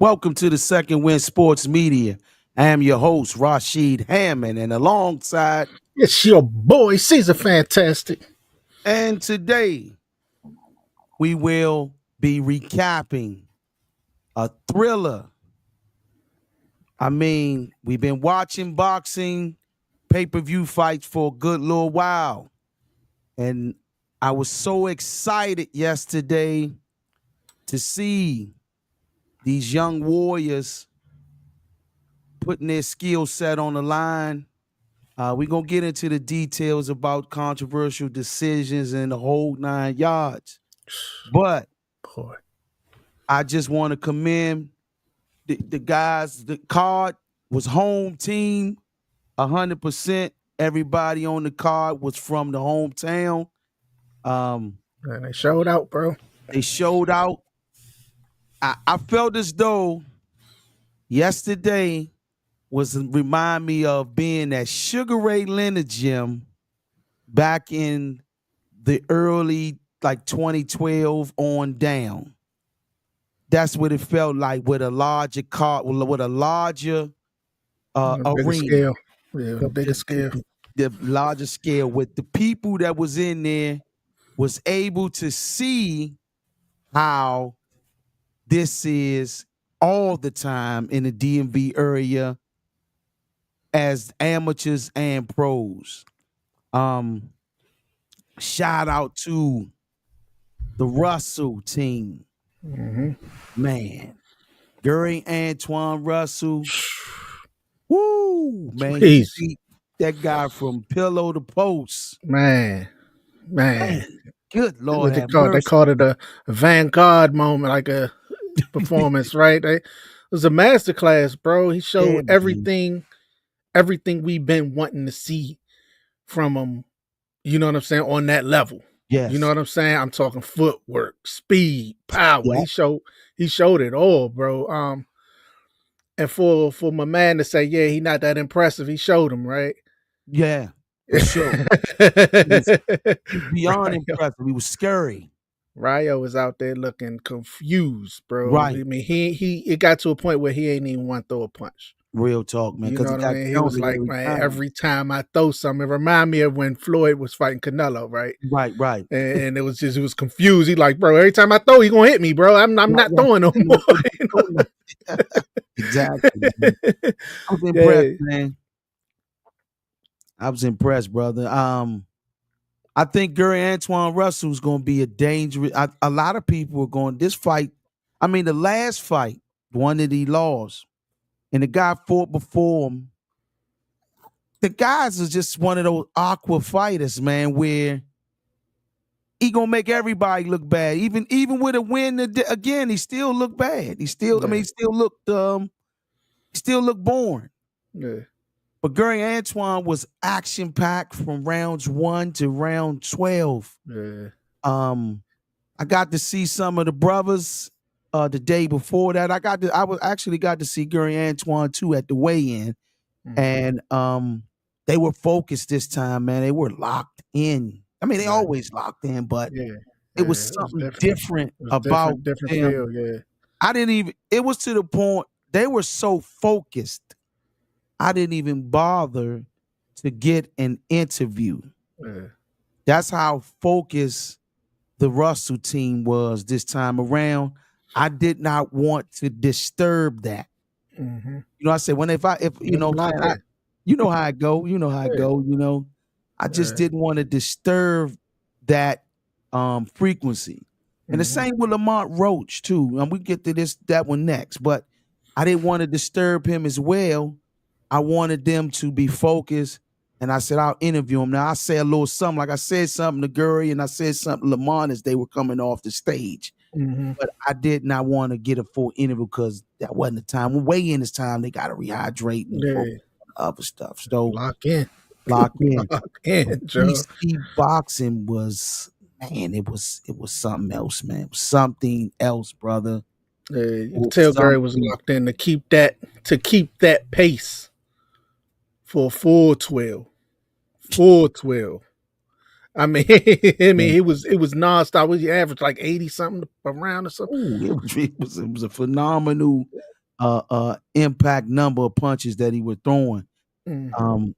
Welcome to the Second Win Sports Media. I am your host, Rashid Hammond, and alongside, It's your boy, Caesar Fantastic. and today we will be recapping a thriller. We've been watching boxing pay-per-view fights for a good little while, and I was so excited yesterday to see these young warriors putting their skill set on the line. We're going to get into the details about controversial decisions and the whole 9 yards. But Boy. I just want to commend the guys. The card was home team, 100%. Everybody on the card was from the hometown. And they showed out, bro. They showed out. I felt as though yesterday was remind me of being at Sugar Ray Leonard gym back in the early 2012 on down. That's what it felt like with a larger car, with a larger Bigger arena, scale. Yeah, bigger scale. the larger scale, with the people that was in there was able to see how this is all the time in the DMV area as amateurs and pros. Shout out to the Russell team. Mm-hmm. Man, Gary Antoine Russell. Woo, man. Jeez. You see that guy from pillow to post. Man. Good Lord. What they called it a Vanguard moment, like a performance, right? It was a masterclass, bro. He showed everything we've been wanting to see from him. You know what I'm saying? On that level. Yes. You know what I'm saying? I'm talking footwork, speed, power. Yeah. He showed it all, bro. And for my man to say, yeah, he not that impressive, he showed him, right? Yeah, for sure. He was beyond impressive. He was scary. Ryo was out there looking confused, bro. Right. I mean, it got to a point where he ain't even want to throw a punch. Real talk, man. You know what I mean? He was like, man, every time I throw something, it remind me of when Floyd was fighting Canelo, right? Right. And it was confused. He like, bro, every time I throw, he gonna hit me, bro. I'm not throwing no more. Exactly. Man. I was impressed, man. I was impressed, brother. I think Gary Antoine Russell is going to be a dangerous. A lot of people are going this fight. I mean, the last fight, the one that he lost, and the guy fought before him. The guys are just one of those awkward fighters, man, where he gonna make everybody look bad. Even with a win again, he still looked bad. He still, yeah. He still looked boring. Yeah. But Gary Antoine was action packed from rounds 1 to round 12. Yeah. I got to see some of the brothers the day before that. I was actually got to see Gary Antoine too at the weigh-in, and they were focused this time, man. They were locked in. I mean, they always locked in, but it was something different about different them. feel, yeah. It was to the point they were so focused. I didn't even bother to get an interview. Yeah. That's how focused the Russell team was this time around. I did not want to disturb that. Mm-hmm. You know, I said if you know how I go. You know how I go. You know, I just didn't want to disturb that frequency. And the same with Lamont Roach too. And we get to that one next, but I didn't want to disturb him as well. I wanted them to be focused, and I said I'll interview him. Now I say a little something, like I said something to Gurry, and I said something to Lamont as they were coming off the stage. Mm-hmm. But I did not want to get a full interview because that wasn't the time. When weigh-in is time, they got to rehydrate and other stuff. So lock in, Joe. DC boxing was, man, it was something else, man. It was something else, brother. You can tell Gary was locked in to keep that pace for full 12. I mean, it was nonstop. Was you average like 80 something around or something? Ooh, it was a phenomenal impact number of punches that he was throwing. Mm-hmm. Um,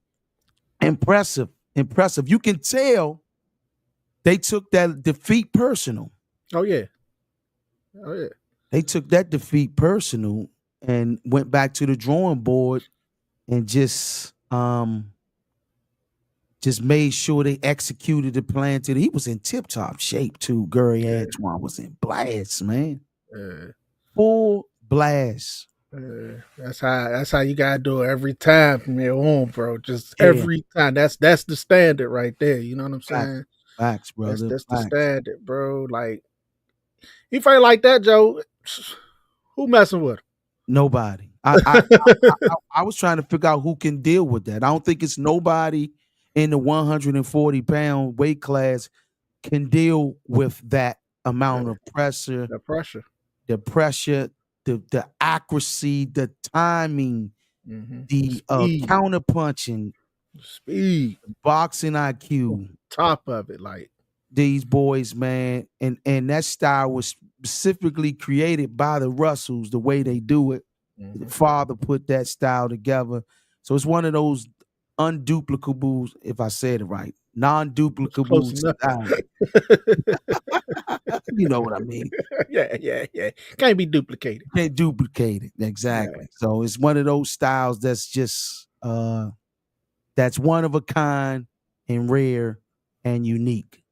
impressive, impressive. You can tell they took that defeat personal. Oh yeah. Oh yeah. They took that defeat personal and went back to the drawing board and just made sure they executed the plan. He was in tip top shape too. Gary Yeah. Antoine was in blast, man. Yeah. Full blast. That's how you gotta do it every time from here on, bro. Just Yeah, every time. That's the standard right there. You know what I'm facts, saying? facts, That's brother, that's the facts. standard, bro. Like he fight like that, Joe. Who messing with Nobody. I was trying to figure out who can deal with that. I don't think it's nobody in the 140-pound weight class can deal with that amount him? of pressure, The pressure. the pressure, the accuracy, the timing, the Speed. counter punching, Speed. boxing IQ. Top of it, like These boys, man, and that style was specifically created by the Russells. The way they do it, the mhm. father put that style together. So it's one of those unduplicables, if I said it right, It's close non-duplicable enough. style. You know what I mean? Yeah, yeah, yeah. Can't be duplicated. Can't duplicate it Yeah. exactly. So it's one of those styles that's just that's one of a kind and rare and unique.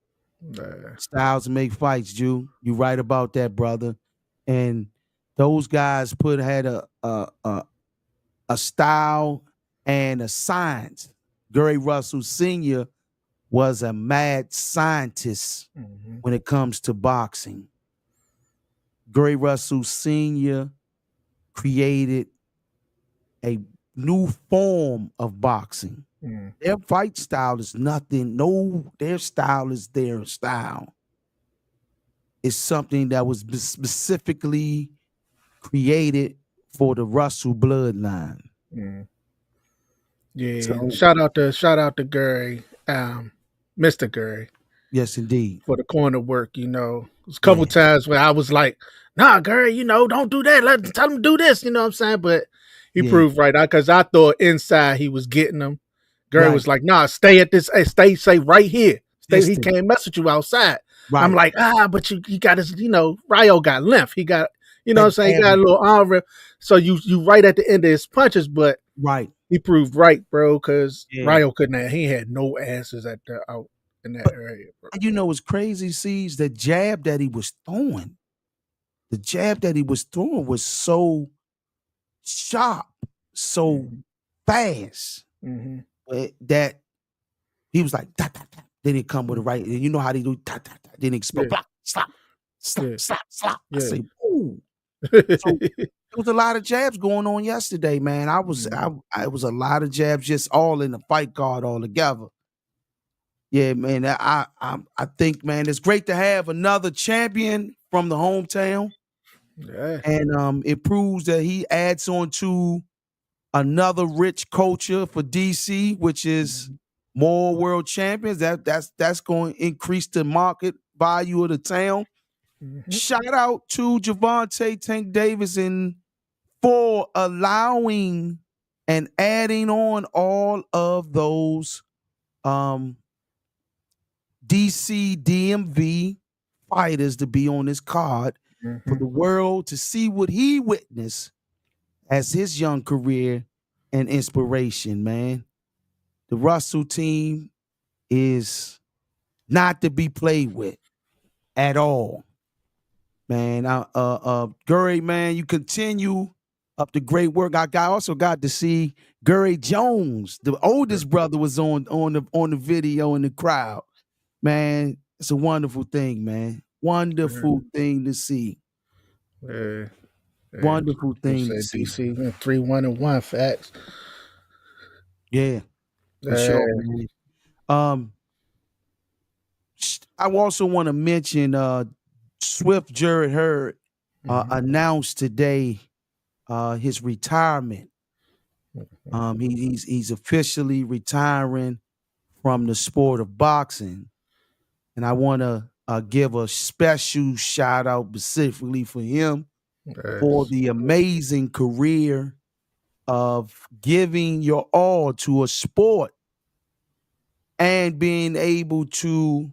Uh, Styles make fights, Jew. You right about that, brother. And those guys had a style and a science. Gary Russell Sr. was a mad scientist mhm, when it comes to boxing. Gary Russell Sr. created a new form of boxing. mm, Their fight style is nothing. No, their style is their style. It's something that was specifically created for the Russell bloodline. mm. Yeah. So, Shout out to Gary, Mr. Gary, yes, indeed. for the corner work. There's a couple Yeah, times where I was like, "Nah, Gary, don't do that. Tell him to do this." You know what I'm saying? But he yeah, proved right, because I thought inside he was getting them. Gary right. was like, "Nah, stay at this. Hey, stay right here. Stay. He Distance, can't mess with you outside." I'm right. like, but you got his. Ryo got length. He got, what I'm That saying, he got a damage, little arm. So you right at the end of his punches, but right. he proved right, bro, because Yeah. Ryo couldn't have. He had no answers out in that But area, bro. what's crazy, sees the jab that he was throwing. The jab that he was throwing was so sharp, so Mm-hmm. fast Mm-hmm. that he was like, ta, ta, ta. Then he come with a Mm-hmm. right. And you know how they do ta, ta, ta. Then he explode, Yeah, block, slap, slap, yeah, slap, slap. I yeah. say, ooh. So there was a lot of jabs going on yesterday, man. Mm-hmm. I was a lot of jabs just all in the fight card all together. Yeah, man. I think, man, it's great to have another champion from the hometown. Yeah. And it proves that he adds on to another rich culture for DC, which is Mm-hmm. more world champions. That's going to increase the market value of the town. Mm-hmm. Shout out to Javante Tank Davis and for allowing and adding on all of those um, DC DMV fighters to be on this card for Mm-hmm. the world to see what he witnessed as his young career and inspiration, man. The Russell team is not to be played with at all, man. Gurry, man, you continue up the great work. Also got to see Gurry Jones, the oldest brother, was on the video in the crowd. Man, it's a wonderful thing, man. Wonderful thing to see. Yeah. Yeah. Wonderful You thing to said see. DC went 3-1-1 facts. Yeah, for sure, Yeah. man. Um, I also want to mention Swift Jared Hurd Mm-hmm. announced today his retirement. He's officially retiring from the sport of boxing, and I want to give a special shout out specifically for him for Yes. the amazing career of giving your all to a sport and being able to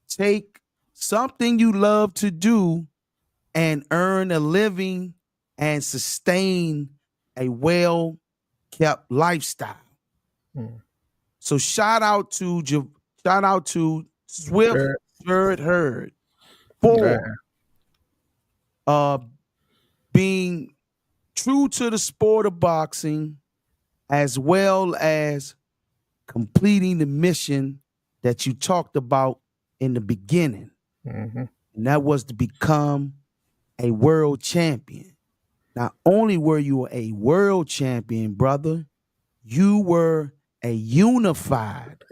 take something you love to do and earn a living and sustain a well kept lifestyle. Mm. So shout out to Swift Yeah. Third Herd Yeah. for uh being true to the sport of boxing as well as completing the mission that you talked about in the beginning. Mm-hmm. And that was to become a world champion. Not only were you a world champion, brother, you were a unified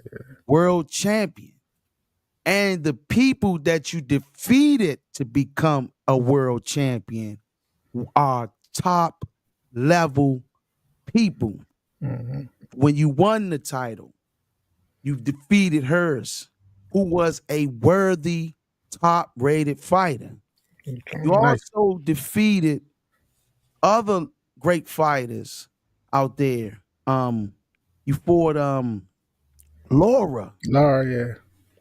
world champion. And the people that you defeated to become a world champion are top level people. Mm-hmm. When you won the title, you defeated hers, who was a worthy top rated fighter. Okay. You Nice. also defeated other great fighters out there. You fought Laura, Laura, yeah.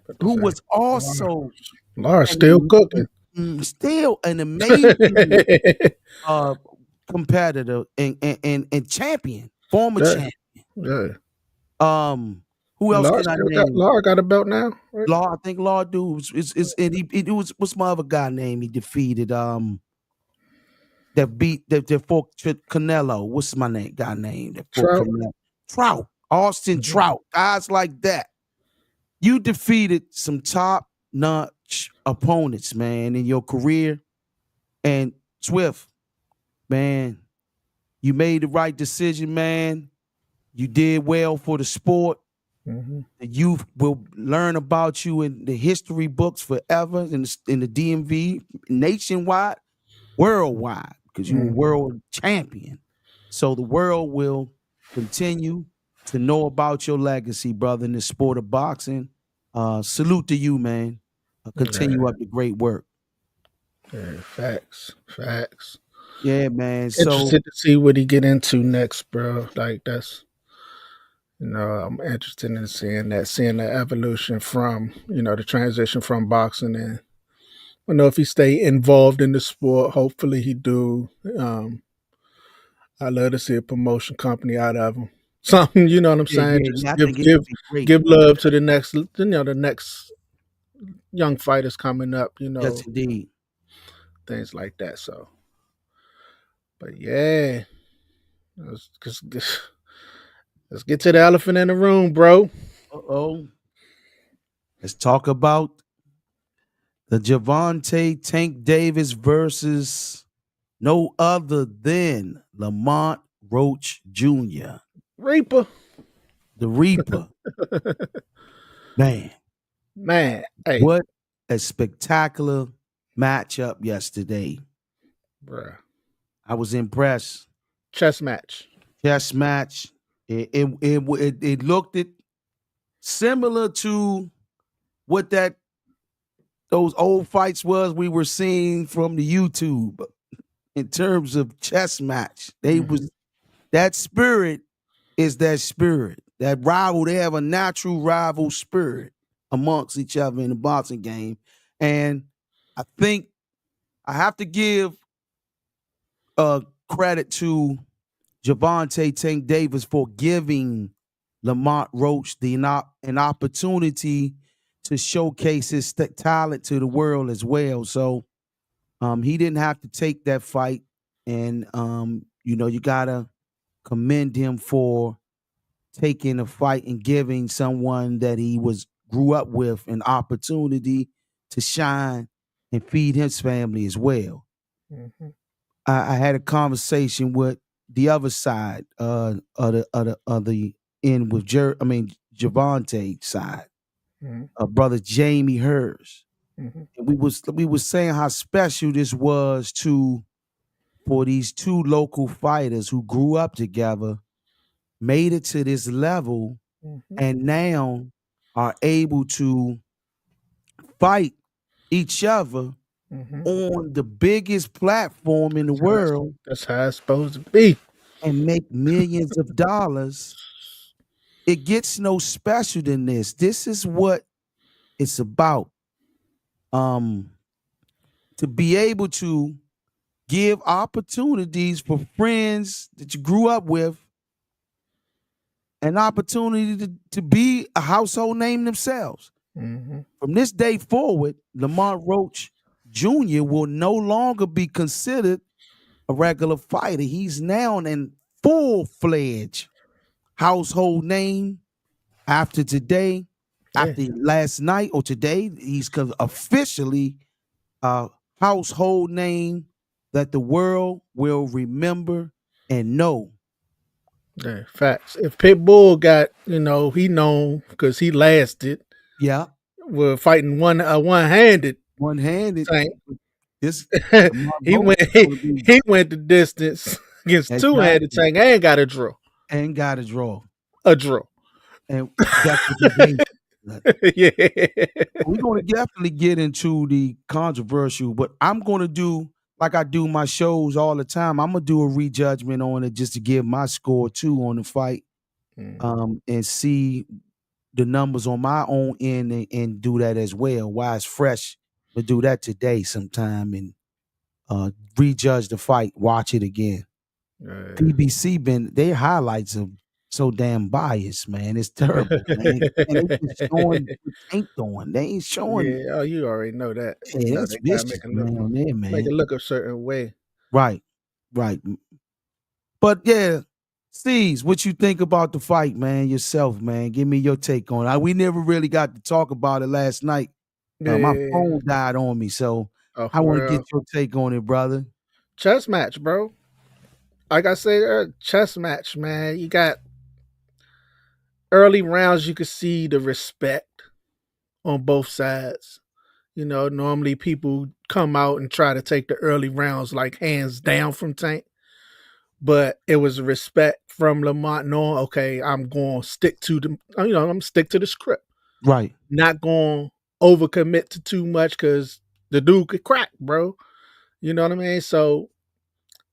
What to who say? was Laura. also Laura's still an, cooking. still an amazing uh competitor and champion, former Yeah. champion. Yeah. Um, who And else Laura can I still got name? Laura got a belt now, right? Law, I think Law do is and he was what's my other guy name he defeated? That beat that fought Canelo. What's my name? Guy name that fought Trout. Canelo? Trout, Austin Mm-hmm. Trout, guys like that. You defeated some top notch opponents, man, in your career. And Swift, man, you made the right decision, man. You did well for the sport. Mm-hmm. The youth will learn about you in the history books forever in the DMV, nationwide, worldwide, because you were Mm-hmm. world champion. So the world will continue to know about your legacy, brother, in the sport of boxing. Salute to you, man. Yeah. Continue up the great work. Yeah. Facts. Facts. Yeah, man. So Interested to see what he get into next, bro. Like that's I'm interested in seeing the evolution from, the transition from boxing and I know if he stay involved in the sport, hopefully he do. I love to see a promotion company out of him. Something, you know what I'm yeah, saying? yeah, Just yeah. I give think it give would be great. give love to the next young fighters coming up, Yes, indeed. things like that. So, but yeah, let's, let's let's get to the elephant in the room, bro. Uh-oh. Let's talk about the Javante Tank Davis versus no other than Lamont Roach Jr., Reaper, the Reaper. Man, man, hey, what a spectacular matchup yesterday. bruh, I was impressed. chess match. Chess match. It looked it similar to what those old fights was we were seeing from the YouTube in terms of chess match. They Mm-hmm. was that spirit is that spirit. That rival, they have a natural rival spirit amongst each other in the boxing game. And I think I have to give credit to Javante Tank Davis for giving Lamont Roach an opportunity to showcase his talent to the world as well. So he didn't have to take that fight. And you gotta commend him for taking a fight and giving someone that he was grew up with an opportunity to shine and feed his family as well. Mm-hmm. I had a conversation with the other side of the end with Javante side, Mm-hmm. brother Jamie Hers. Mm-hmm. And we was saying how special this was to for these two local fighters who grew up together, made it to this level, Mm-hmm. and now are able to fight each other on the biggest platform in the world That's how it's supposed to be. and make millions of dollars. It gets no special than this. This is what it's about. Um, to be able to give opportunities for friends that you grew up with an opportunity to be a household name themselves. From this day forward, Lamont Roach Jr. will no longer be considered a regular fighter. He's now an full-fledged household name after today, Yeah. after last night or today. He's officially a household name that the world will remember and know. Yeah, facts. If Pitbull got, he known because he lasted. Yeah, We're fighting one-handed one-handed. Tank. This Lamont he Roach went is he, going to be he went the distance against two-handed exactly Tank and got a draw. and got a draw, A draw. and that's what the game. Yeah. We're going to definitely get into the controversial, but I'm going to do like I do my shows all the time. I'm going to do a rejudgment on it just to give my score too on the fight, and see the numbers on my own end and do that as well. Why it's fresh to do that today sometime and rejudge the fight, watch it again. PBC been their highlights are so damn biased, man. It's terrible, man. And they just showing what Tank doing. They ain't showing. Yeah, oh, you already know that. Yeah, it's They gotta vicious, man, on there, make man. it look a certain way. Right, right. But yeah, Steez, what you think about the fight, man? Yourself, man. Give me your take on it. We never really got to talk about it last night. My Yeah. phone died on me, so Oh, I want to for get real. your take on it, brother. Chess match, bro. Like I said, chess match, man. You got early rounds, you could see the respect on both sides. Normally people come out and try to take the early rounds like hands down from Tank, but it was respect from Lamont knowing, okay, I'm going to stick to I'm stick to the script, Right. not going to overcommit to too much because the dude could crack, bro. You know what I mean? So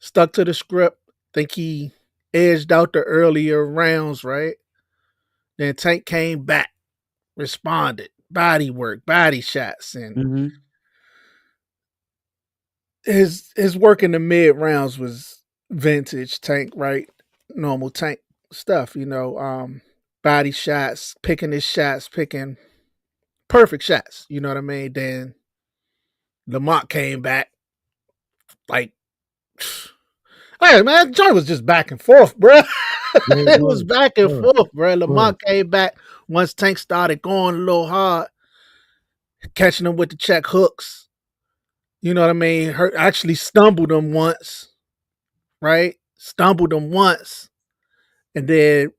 stuck to the script. Think he edged out the earlier rounds, right? Then Tank came back, responded, body work, body shots, and Mm-hmm. his work in the mid rounds was vintage Tank, right? Normal Tank stuff, body shots, picking his shots, picking perfect shots. You know what I mean? Then Lamont came back like, hey man, Johnny was just back and forth, bro. Yeah, it It was back and was. forth, bro. Was. Lamont came back once Tank started going a little hard, catching him with the check hooks. You know what I mean? Actually stumbled him once, right? Stumbled him once, and then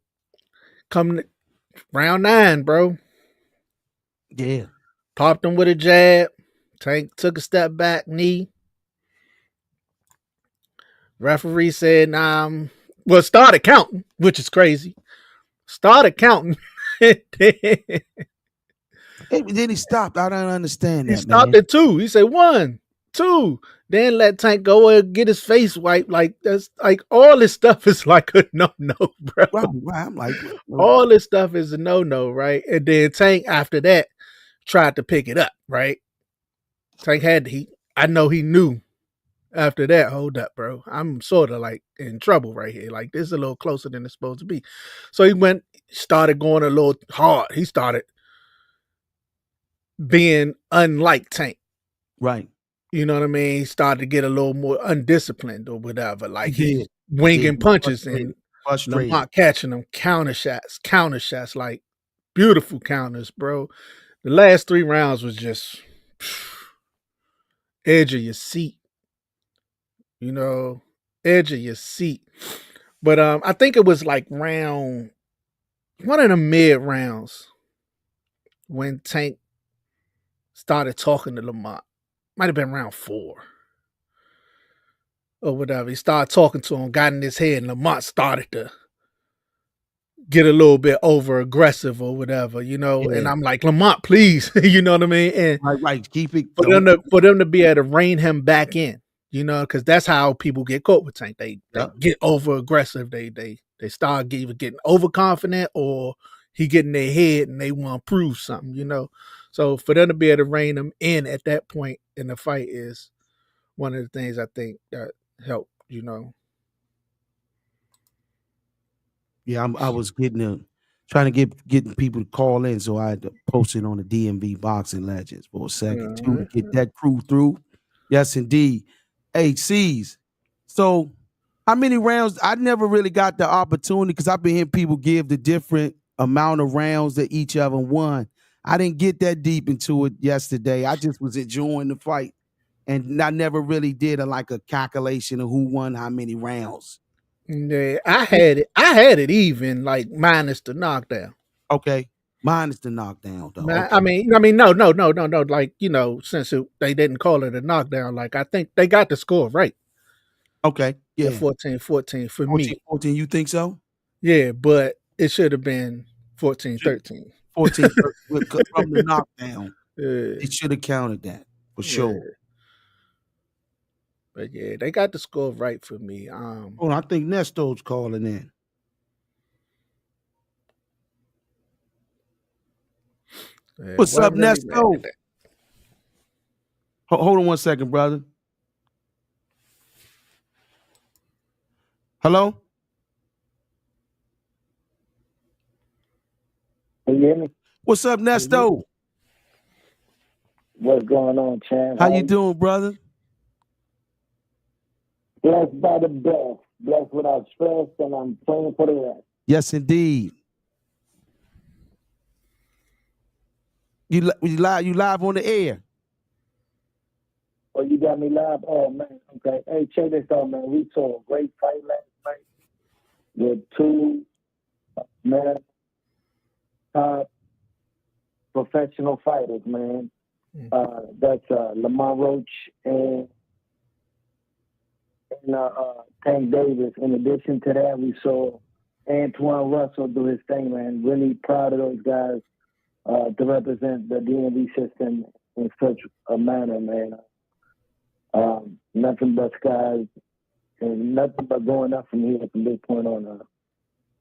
come round 9, bro. Yeah. Popped him with a jab. Tank took a step back, knee. Referee said, nah, well, started counting, which is crazy. Started counting. He Hey, then he stopped. I don't understand that, stopped man. at 2. He said 1, 2. Then let Tank go and get his face wiped. Like that's like all this stuff is like a no, bro. Right, right. I'm like, All this stuff is a no, right? And then Tank after that tried to pick it up, right? Tank had I know he knew after that, hold up, bro. I'm sort of like in trouble right here. Like this is a little closer than it's supposed to be. So he started going a little hard. He started being unlike Tank. right. You know what I mean? He started to get a little more undisciplined or whatever. He Like did. he's He did. winging He punches frustrated. and Frustrated. Lamont catching them counter shots, like beautiful counters, bro. The last 3 rounds was just edge of your seat, edge of your seat. But I think it was like round one of the mid rounds when Tank started talking to Lamont. Might have been round 4 or whatever. He started talking to him, got in his head, and Lamont started to get a little bit over aggressive or whatever, you know. And Yeah. I'm like, Lamont, please, you know what I mean? And Right. Keep it. for Don't. them to be able to rein him back in, you know, because that's how people get caught with Tank. They Yep. get over aggressive. They start either getting overconfident or he get in their head and they want to prove something, you know. So for them to be able to rein him in at that point in the fight is one of the things I think that helped, you know. Yeah, I was trying to getting people to call in, so I had to post it on the DMV Boxing Legends for a second too to get that crew through. Yes, indeed. HCs. So, how many rounds? I never really got the opportunity because I've been hearing people give the different amount of rounds that each of them won. I didn't get that deep into it yesterday. I just was enjoying the fight, and I never really did like a calculation of who won how many rounds. Yeah, I had it. I had it even like minus the knockdown. Okay. Mine is the knockdown though. I Okay. mean, I mean, no, no, no, no, no. Like you know, since they didn't call it a knockdown, like I think they got the score right Okay. at Yeah. 14-14 for 14, me. 14. You think so? Yeah, but it should have been Should 14-13. 14 from the knockdown. Yeah, It should have counted that for sure. yeah. But yeah, they got the score right for me. Hold on, I think Nesto's calling in. Yeah, What's up, wasn't really mad Nesto? at that. Hold on one second, brother. Hello? Can you hear me? What's up, Nesto? What's going on, champ? How you doing, brother? Blessed by the best, blessed without stress, and I'm praying for the rest. Yes, indeed. You live on the air. Oh, you got me live? Oh, man. Okay. Hey, check this out, man. We saw a great fight last night with two men, top professional fighters, man. That's Lamont Roach and Tank Davis. In addition to that, we saw Antoine Russell do his thing, man. Really proud of those guys to represent the DMV system in such a manner, man. Nothing but skies and nothing but going up from here from this point on.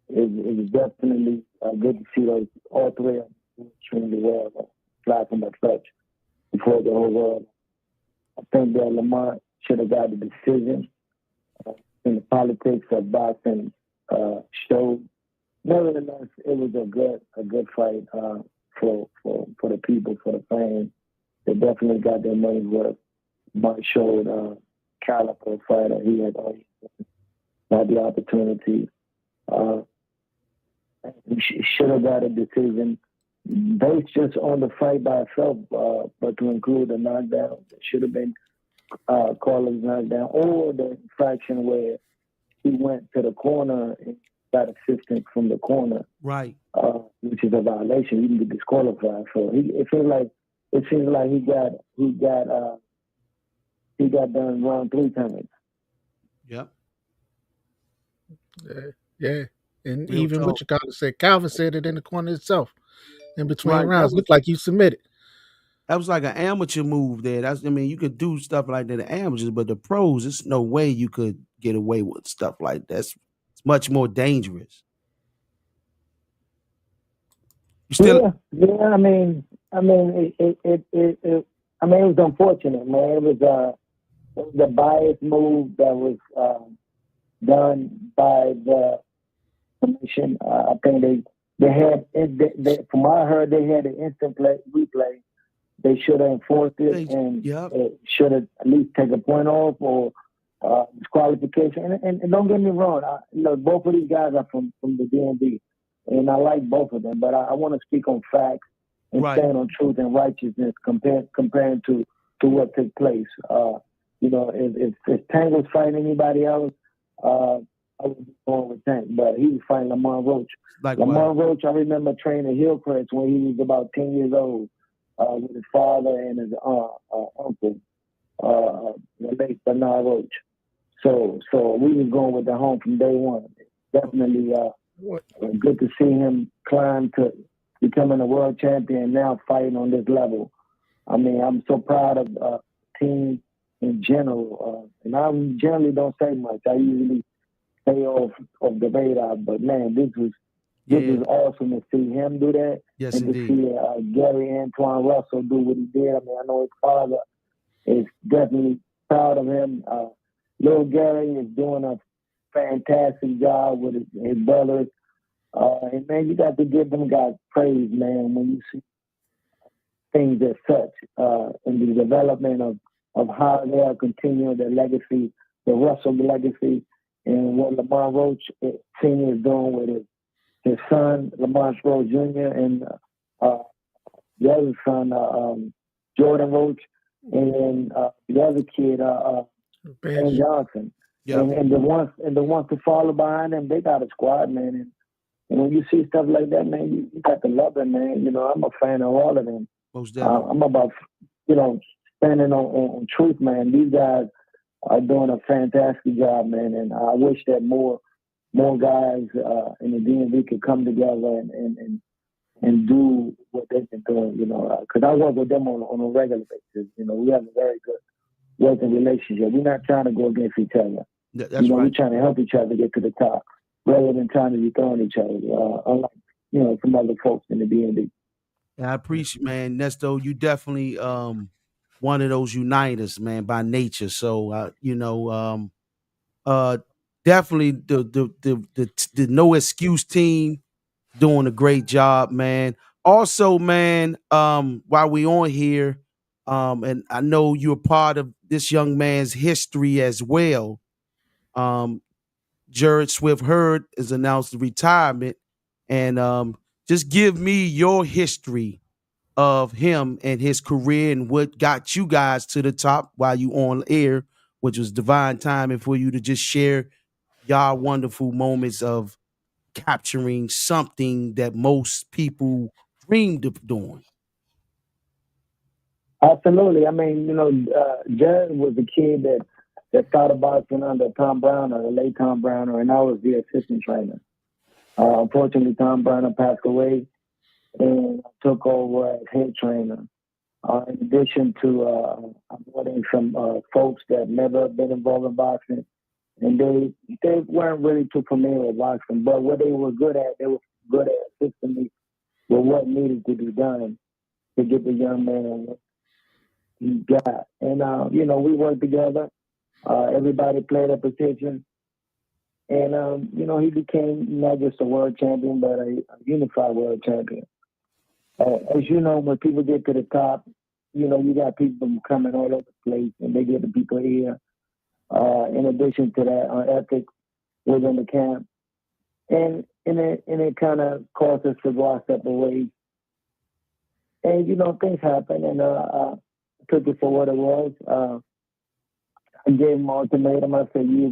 It was definitely good to see those all three of them extremely well, fly from the clutch before the whole world. I think that Lamont should have got the decision. In the politics of boxing showed. Nevertheless, it was a good fight for the people, for the fans. They definitely got their money's worth. Mark showed caliber fighter. He had the opportunity. He should have got a decision based just on the fight by itself, but to include a knockdown. It should have been called a knockdown, or the infraction where he went to the corner and got assistance from the corner, right? Which is a violation. You can get disqualified. So it seems like he got done wrong 3 times. Yep. Yeah. And Real even talk. what you call it said, Calvin said it in the corner itself. In between Right. rounds, looked like you submitted. That was like an amateur move there. You could do stuff like that to amateurs, but the pros, there's no way you could get away with stuff like that. It's much more dangerous. You still? Yeah. I mean, it was unfortunate, man. It was a biased move that was done by the commission. I think they had, from what I heard, they had an instant replay. They should have enforced it and should have at least take a point off or disqualification. And don't get me wrong, both of these guys are from the DMV, and I like both of them. But I want to speak on facts and stand on truth and righteousness comparing to what took place. If Tank was fighting anybody else, I would be going with Tank, but he was fighting Lamont Roach. Lamont Roach, I remember training Hillcrest when he was about 10 years old. With his father and his uncle, the late Bernard Roach. So we was going with the home from day one. Definitely Good to see him climb to becoming a world champion, now fighting on this level. I mean, I'm so proud of team in general. And I generally don't say much. I usually stay off of the radar. But man, this was awesome to see him do that, Yes, and to indeed. see Gary Antoine Russell do what he did. I mean, I know his father is definitely proud of him. Little Gary is doing a fantastic job with his brothers. And man, you got to give them guys praise, man, when you see things as such in the development of how they are continuing their legacy, the Russell legacy, and what Lamont Roach Sr. is doing with his son, Lamont Roach Jr., and uh, the other son, Jordan Roach, and then the other kid, Ben Johnson. Yep. And the ones to follow behind them, they got a squad, man. And when you see stuff like that, man, you got to love it, man. You know, I'm a fan of all of them. Most definitely. I'm about, standing on truth, man. These guys are doing a fantastic job, man. And I wish that more guys in the DMV could come together and do what they've been doing, because I work with them on a regular basis. You know, we have a very good working relationship. We're not trying to go against each other. That's right. We're trying to help each other get to the top rather than trying to dethrone each other, unlike, some other folks in the DMV. I appreciate, man, Nesto. You definitely one of those uniters, man, by nature. So definitely the no excuse team doing a great job, man. Also, man, while we on here, and I know you're part of this young man's history as well. Um, Jared Swift Hurd has announced the retirement, and just give me your history of him and his career and what got you guys to the top while you on air, which was divine timing for you to just share y'all wonderful moments of capturing something that most people dreamed of doing. Absolutely. I mean, Jared was the kid that started boxing under Tom Browner, the late Tom Browner, and I was the assistant trainer. Unfortunately, Tom Browner passed away, and I took over as head trainer. In addition to avoiding some folks that never been involved in boxing, and they weren't really too familiar with boxing. But what they were good at, they were good at assisting me with what needed to be done to get the young man what he got. And we worked together. Everybody played a position, and he became not just a world champion, but a unified world champion. As you know, when people get to the top, you got people coming all over the place, and they get the people here. In addition to that, Epic was in the camp, and it kind of caused us to go our separate ways. And things happen, and I took it for what it was. I gave him an ultimatum. I said, "You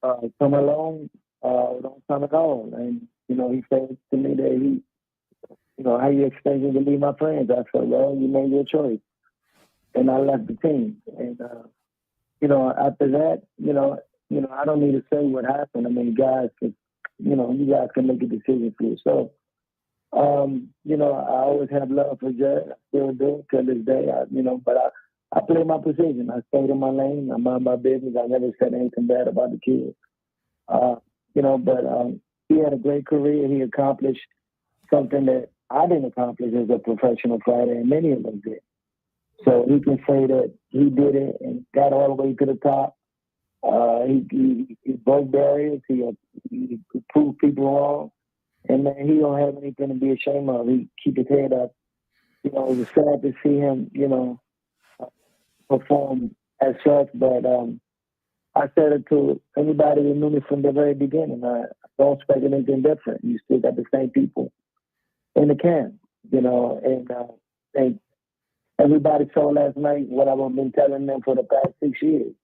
either come along, or don't come at all." And he said to me that how you expect me to leave my friends? I said, "Well, you made your choice," and I left the team. And after that, I don't need to say what happened. I mean, guys, you guys can make a decision for yourself. I always have love for Jared. I still do to this day. But I play my position. I stayed in my lane. I mind my business. I never said anything bad about the kid. But he had a great career. He accomplished something that I didn't accomplish as a professional fighter, and many of them did. So he can say that he did it and got all the way to the top. He broke barriers. He proved people wrong, and man, he don't have anything to be ashamed of. He keep his head up. It was sad to see him, perform as such. But I said it to anybody who knew me from the very beginning. I don't expect anything different. You still got the same people in the camp, and everybody saw last night what I've been telling them for the past 6 years.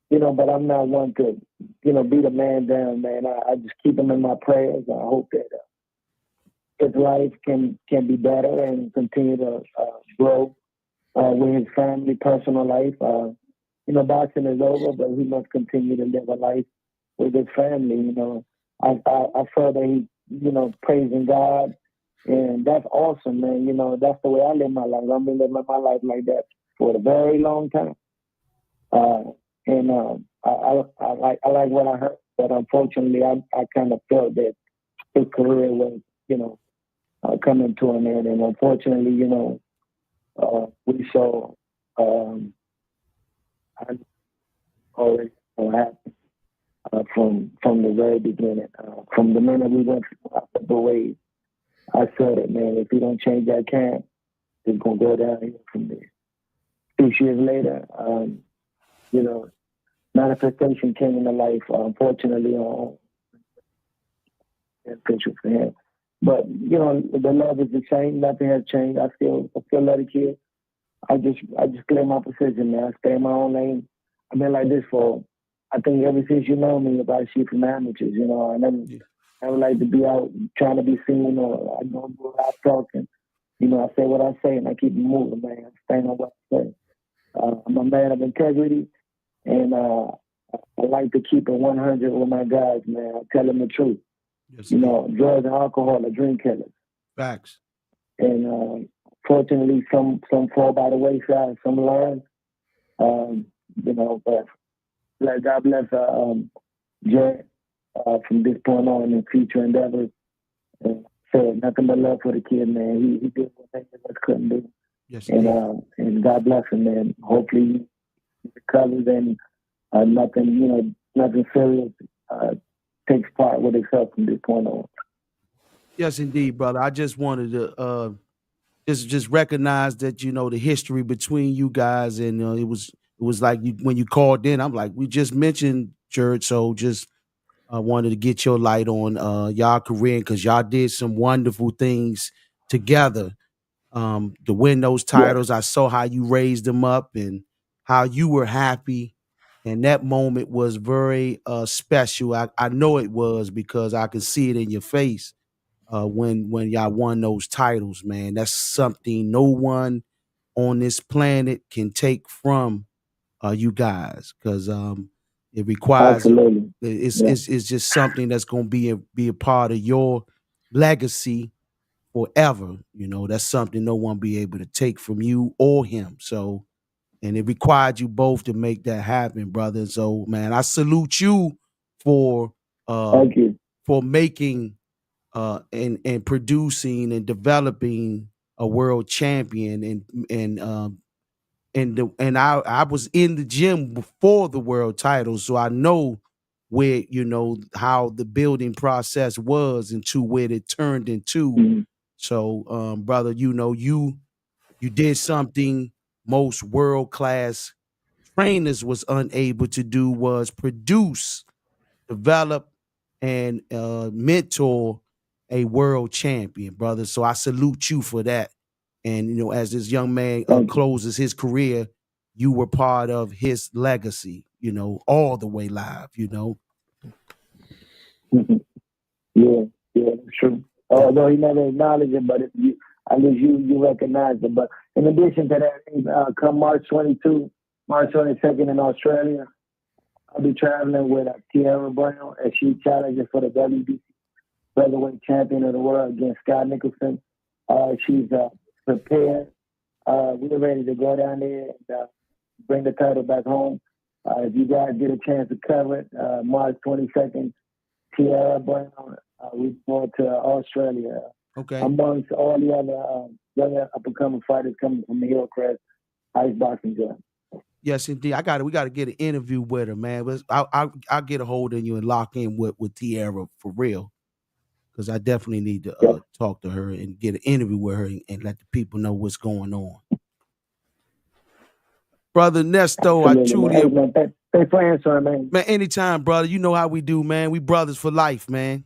But I'm not one to, beat a man down, man. I just keep him in my prayers. I hope that his life can be better and continue to grow with his family, personal life. Boxing is over, but he must continue to live a life with his family, I saw that he, praising God, and that's awesome, man. That's the way I live my life. I've been living my life like that for a very long time. And I like what I heard, but unfortunately, I kind of felt that his career was, coming to an end, and unfortunately, we saw I already happened from the very beginning. From the minute we went the ways, I said it, man. If you don't change that camp, it's gonna go downhill from there. 2 years later, manifestation came into life. Unfortunately, on beneficial for him. But the love is the same. Nothing has changed. I still love the kid. I just clear my position, man. I stay in my own lane. I've been like this for, I think, ever since you know me, about shoot from amateurs. I never like to be out trying to be seen, or I don't go out talking. I say what I say and I keep it moving, man. I stand on what I say. I'm a man of integrity, and I like to keep it 100 with my guys, man. I tell them the truth. Yes, drugs and alcohol are dream killers. Facts. And fortunately, some fall by the wayside, some learn. But God bless Jared from this point on in future endeavors. So nothing but love for the kid, man. He did what many of us couldn't do. Yes, and God bless him, man. Hopefully he recovers and nothing serious takes part with himself from this point on. Yes, indeed, brother. I just wanted to just recognize that the history between you guys, and it was like when you called in, I'm like, we just mentioned Jared, so just wanted to get your light on y'all career, because y'all did some wonderful things together. To win those titles, I saw how you raised them up and how you were happy, and that moment was very special. I know it was, because I could see it in your face when y'all won those titles, man. That's something no one on this planet can take from you guys, because it requires it's just something that's going to be a part of your legacy forever. That's something no one be able to take from you or him. So, and it required you both to make that happen, brother. So, man, I salute you for Thank you. for making and producing and developing a world champion, and I was in the gym before the world title, so I know where how the building process was into where it turned into. Mm-hmm. So, brother, you did something most world class trainers was unable to do, was produce, develop, and mentor a world champion, brother. So I salute you for that. And as this young man closes his career, you were part of his legacy, all the way live. Mm-hmm. Yeah, that's true. Although he never acknowledged it, but at least you recognize it. But in addition to that, come March 22nd in Australia, I'll be traveling with Tierra Brown, as she challenges for the WBC featherweight champion of the world against Scott Nicholson. She's prepared. We're ready to go down there and bring the title back home. If you guys get a chance to cover it, March 22nd, Tierra Brown, we go to Australia. Okay. Amongst all the other young up-and-coming fighters coming from the Hillcrest Ice Boxing Gym. Yes, indeed. We got to get an interview with her, man. I'll get a hold of you and lock in with Tierra for real, because I definitely need to talk to her and get an interview with her and let the people know what's going on. Brother Nesto, I truly. Hey, man, thanks for answering, man. Man, anytime, brother. You know how we do, man. We brothers for life, man.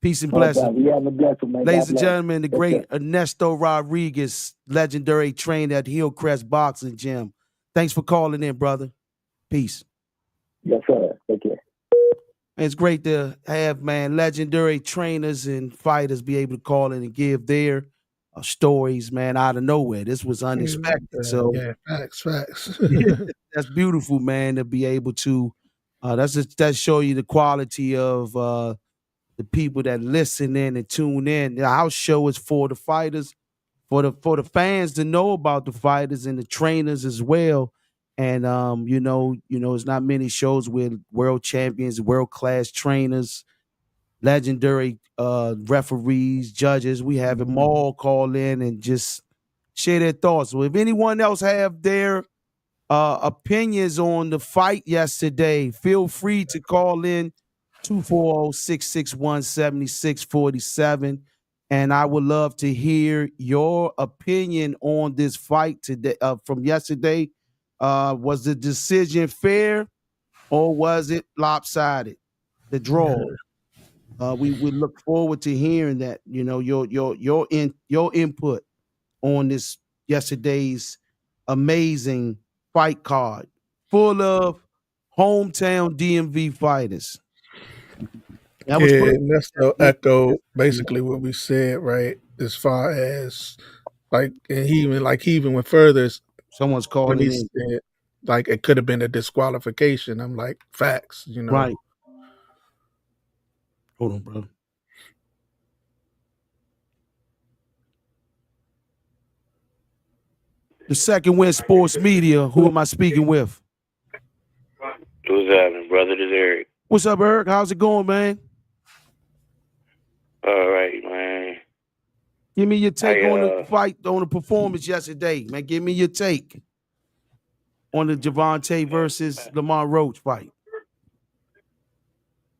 Peace and blessings. Ladies and gentlemen, the great Ernesto Rodriguez, legendary trainer at Hillcrest Boxing Gym. Thanks for calling in, brother. Peace. Yes, sir. Take care. It's great to have, man, legendary trainers and fighters be able to call in and give their stories, man, out of nowhere. This was unexpected. Facts. That's beautiful, man, to be able to That show you the quality of the people that listen in and tune in. Our show is for the fighters, for the fans to know about the fighters and the trainers as well. And it's not many shows with world champions, world class trainers, legendary referees, judges. We have them all call in and just share their thoughts. So if anyone else have their opinions on the fight yesterday, feel free to call in 240-661-7647. And I would love to hear your opinion on this fight today from yesterday. Was the decision fair or was it lopsided? The draw. We look forward to hearing that. Your input on this yesterday's amazing fight card full of hometown DMV fighters. That was Yeah, great. and that's to echo basically what we said, right? As far as and he even went further Someone's when calling he in. said it could have been a disqualification. I'm like, facts, Right. Hold on, bro. The Second Wind Sports Media. Who am I speaking with? What's happening, brother? This is Eric. What's up, Eric? How's it going, man? All right, man. Give me your take on the fight, on the performance yesterday, man. Give me your take on the Javante versus Lamont Roach fight.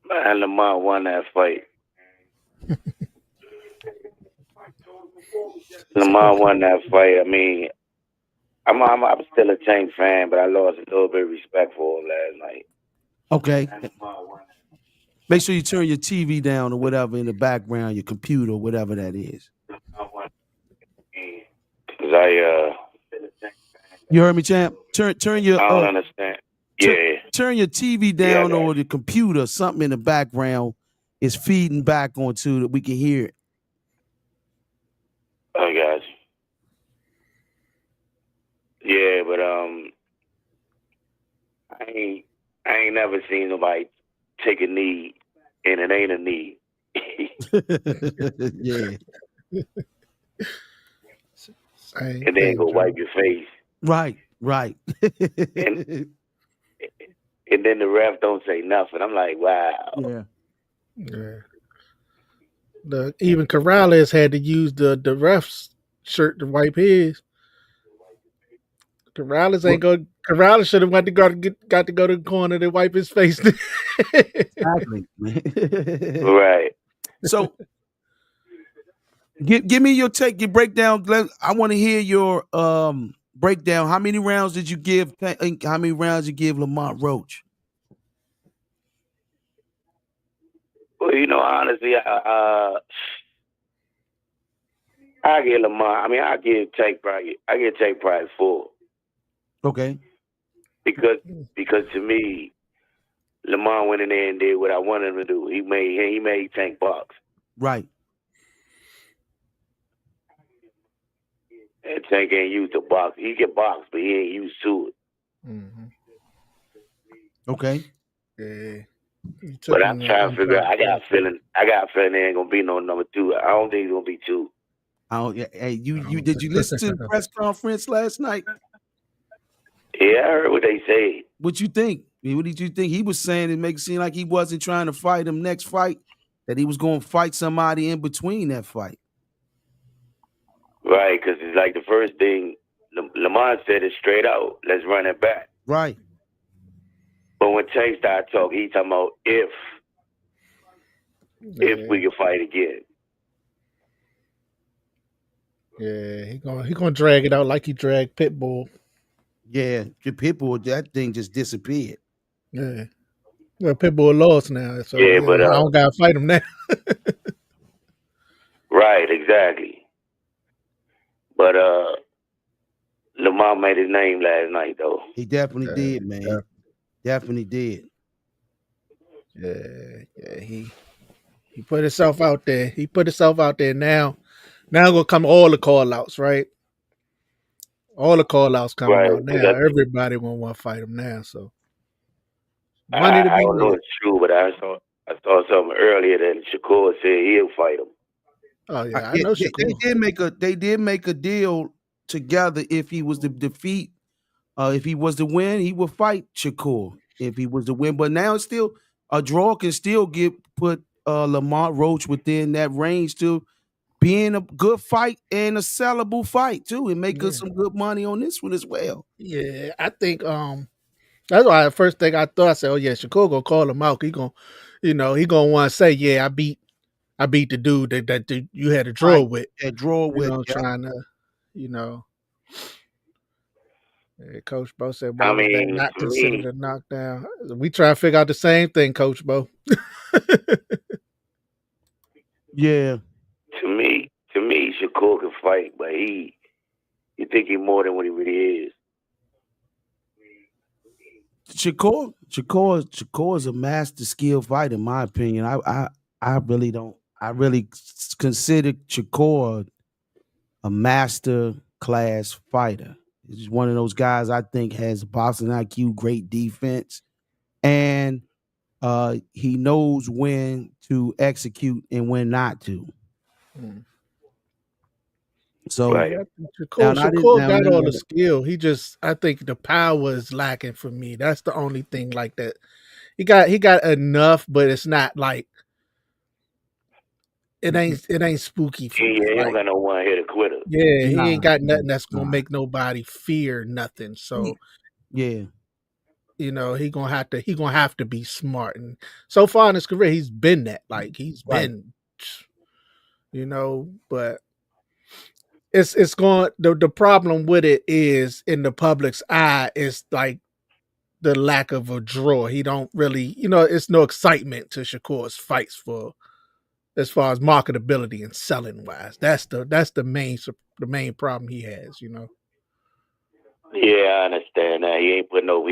Man, Lamont won that fight. Lamont won that fight. I mean, I'm still a Tank fan, but I lost a little bit of respect for him last night. Okay. Make sure you turn your TV down or whatever in the background, your computer, whatever that is. Cause you heard me, champ? Turn your. I don't understand. Yeah. Turn your TV down or the computer. Something in the background is feeding back onto that we can hear it. I got you. Yeah, but I ain't never seen nobody take a knee and it ain't a knee. Yeah. And then go wipe your face. Right. and then the ref don't say nothing. I'm like, wow. Yeah. Even Corrales had to use the ref's shirt to wipe his. Corrales ain't go. Corrales should have got to go to the corner to wipe his face. Exactly. Right. So, give me your take, your breakdown. I want to hear your breakdown. How many rounds did you give? How many rounds you give Lamont Roach? Well, honestly, I give Lamont. I mean, I give Tank probably 4. Okay. Because to me, Lamont went in there and did what I wanted him to do. He made Tank box. Right. And Tank ain't used to box. He can box, but he ain't used to it. Mm-hmm. Okay. Yeah. But I'm trying to figure out. I got a feeling there ain't gonna be no number 2. I don't think it's gonna be 2. Hey, you did you listen to the press conference last night? Yeah, I heard what they said. What you think? What did you think he was saying? It makes it seem like he wasn't trying to fight him next fight, that he was going to fight somebody in between that fight. Right, because it's like the first thing Lamont said it straight out. Let's run it back. Right. But when Tank started talking, he talking about if we can fight again. Yeah, he gonna drag it out like he dragged Pitbull. Yeah, Pitbull, that thing just disappeared. Yeah. Well, Pitbull lost now, so yeah, but I don't gotta fight him now. Right, exactly. But Lamont made his name last night, though. He definitely did, man. Yeah. Definitely did. Yeah. He put himself out there. He put himself out there now. Now gonna come all the call outs, right? All the call outs coming out now. Everybody gonna want to fight him now. So Money to I be don't know made. if it's true, but I saw something earlier that Shakur said he'll fight him. Oh yeah, I know Shakur. They did make a deal together. If he was to defeat, if he was to win, he would fight Shakur. If he was to win, but now it's still a draw can still put Lamont Roach within that range to being a good fight and a sellable fight too, and make us Yeah. some good money on this one as well. Yeah, I think that's why the first thing I thought, I said, oh yeah, Shakur gonna call him out. He gonna, he gonna want to say, yeah, I beat the dude that you had a draw Right, with. that draw with. Yep. Trying to, you know. Coach Bo said, I why was that mean, not to me, considered a knockdown? We try to figure out the same thing, Coach Bo. Yeah. To me, Shakur can fight, but you think he's more than what he really is. Shakur is a master skill fighter, in my opinion. I really don't. I really consider Shakur a master class fighter. He's one of those guys I think has boxing IQ, great defense, and he knows when to execute and when not to. So Right. Shakur got all the skill. I think the power is lacking for me. That's the only thing like that. He got enough, but it's not like it ain't spooky for me. He Like, don't got no one hitter quitter. yeah, he ain't got nothing that's gonna make nobody fear nothing. So yeah, he gonna have to be smart. And so far in his career, he's been that. Like he's been, but it's going. The problem with it is in the public's eye is like the lack of a draw. He don't really, it's no excitement to Shakur's fights for as far as marketability and selling wise. That's the main problem he has. Yeah, I understand that. He ain't put no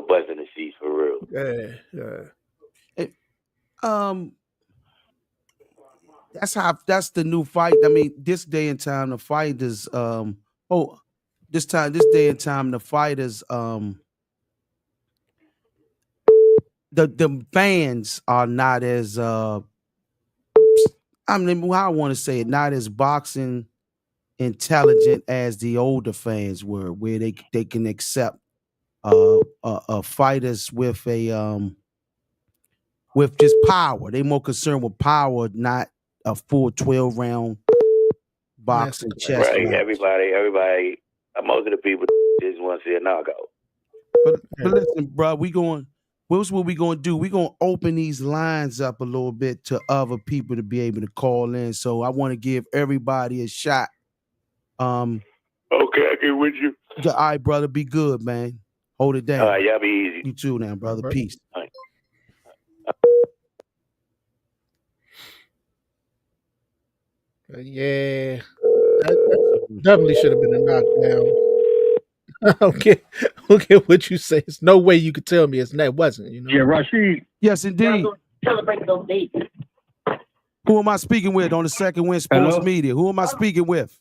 buzz in the seats for real. Yeah. That's the new fight. I mean, this day and time, the fight is this day and time, the fighters the fans are not as I mean, how I want to say it, not as boxing intelligent as the older fans were, where they can accept fighters with with just power. They more concerned with power, not a full 12 round boxing chess right. match. Everybody, most of the people just want to see a knockout. But listen, bro, what's what we gonna do? We gonna open these lines up a little bit to other people to be able to call in. So I want to give everybody a shot. Okay, I get with you. All right, brother, be good, man. Hold it down. All right, y'all be easy. You too now, brother. Peace. Right. Yeah, that definitely should have been a knockdown. Okay, what you say. There's no way you could tell me it wasn't. Yeah, Rashid. Yes, indeed. Celebrate those dates. Who am I speaking with on the Second Wind Sports Media? Who am I speaking with?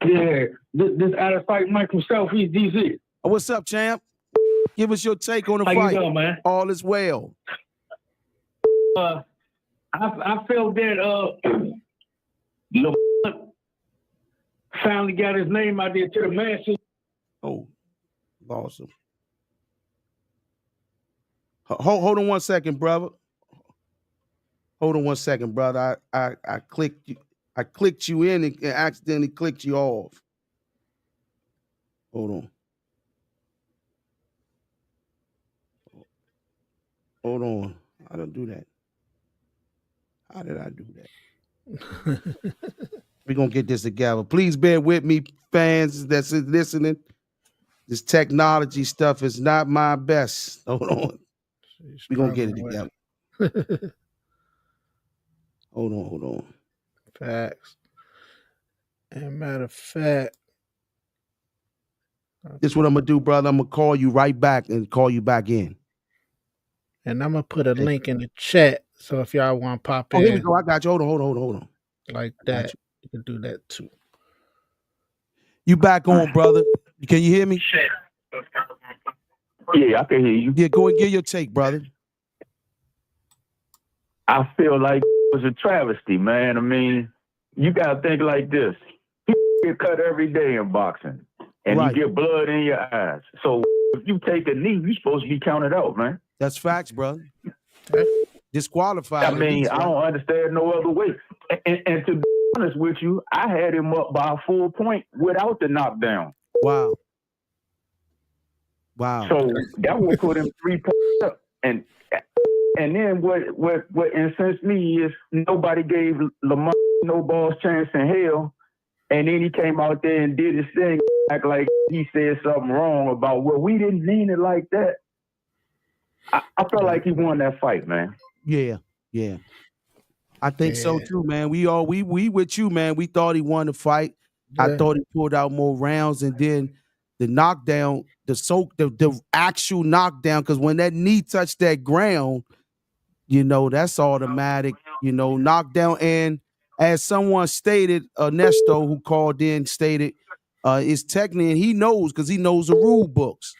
Yeah, this out of sight Michael Southeast DC. What's up, champ? Give us your take on the How fight. You doing, man? All is well. I felt that Lamont finally got his name out there to the masses. Oh, awesome. Hold on one second, brother. Hold on one second, brother. I clicked you. I clicked you in and accidentally clicked you off. Hold on. Hold on. I don't do that. How did I do that? We're going to get this together. Please bear with me, fans that's listening. This technology stuff is not my best. Hold on. We're going to get it together. Hold on. Facts. And matter of fact, this is what I'm going to do, brother. I'm going to call you right back and call you back in. And I'm going to put a link in the chat. So if y'all want to pop in. Here we go. I got you. Hold on. Like that. You can do that too. You back on, brother. Can you hear me? Yeah, I can hear you. Yeah, go and give your take, brother. I feel like it was a travesty, man. I mean, you got to think like this. You get cut every day in boxing, and you get blood in your eyes. So if you take a knee, you're supposed to be counted out, man. That's facts, brother. Disqualified. I mean, I don't understand no other way. And to be honest with you, I had him up by a full point without the knockdown. Wow. So that would put him 3 points up. And then what incensed me is nobody gave Lamont no balls chance in hell. And then he came out there and did his thing, act like he said something wrong about, well, we didn't mean it like that. I felt like he won that fight, man. Yeah. I think so too, man. We with you, man. We thought he won the fight. Yeah. I thought he pulled out more rounds, and then the knockdown, the actual knockdown, because when that knee touched that ground, that's automatic, knockdown. And as someone stated, Ernesto, who called in, stated, it's technically, and he knows because he knows the rule books.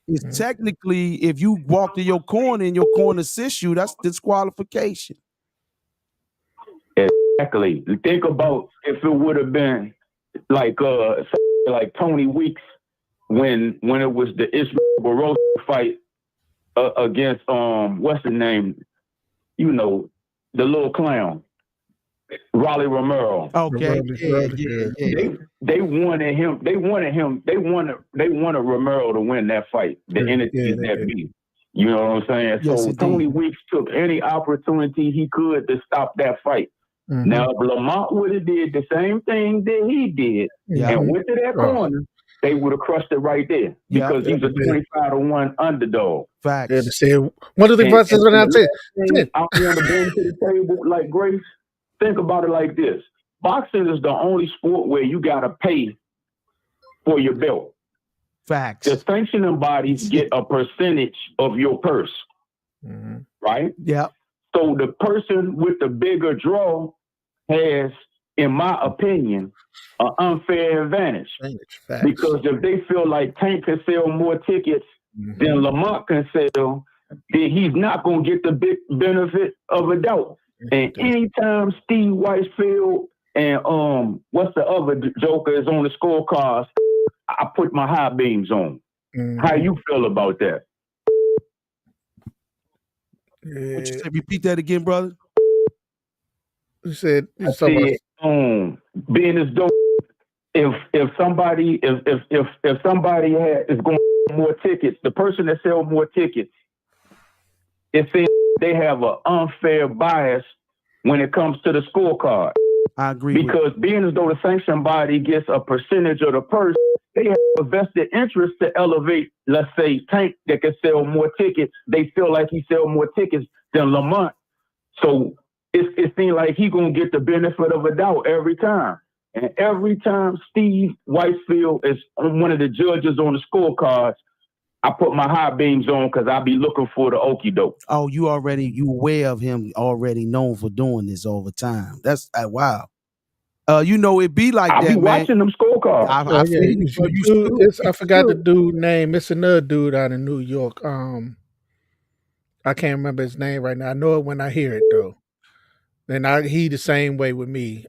It's technically, if you walk to your corner and your corner assists you, that's disqualification. Exactly. Think about if it would have been like Tony Weeks when it was the Israel Roach fight against what's his name? The little clown, Rolly Romero. Okay. They wanted him. They wanted Romero to win that fight. The entity that beat. You know what I'm saying? Yes, so Tony Weeks took any opportunity he could to stop that fight. Mm-hmm. Now, if Lamont would have did the same thing that he did and went to that corner, they would have crushed it right there because he's a 25-1 underdog. Facts. What do the verses when I say? I want to bring to the table, like Grace. Think about it like this: boxing is the only sport where you got to pay for your belt. Facts. The sanctioning bodies get a percentage of your purse, right? Yeah. So the person with the bigger draw has, in my opinion, an unfair advantage. Because if they feel like Tank can sell more tickets than Lamont can sell, then he's not going to get the big benefit of a doubt. And anytime Steve Weisfield and what's the other joker is on the scorecards, I put my high beams on. How you feel about that? What you said? Repeat that again, brother. You said being as though if somebody is going more tickets, the person that sells more tickets, it says they have an unfair bias when it comes to the scorecard. I agree. Because being as though the sanction body gets a percentage of the purse, they have a vested interest to elevate, let's say, Tank that can sell more tickets. They feel like he sells more tickets than Lamont. So it seems like he's going to get the benefit of a doubt every time. And every time Steve Weisfield is one of the judges on the scorecards, I put my high beams on because I be looking for the okie doke. Oh, you aware of him, already known for doing this over time. That's wow. It be like I that, be watching them scorecards. I forgot the dude name. It's another dude out in New York. I can't remember his name right now. I know it when I hear it though. And he the same way with me.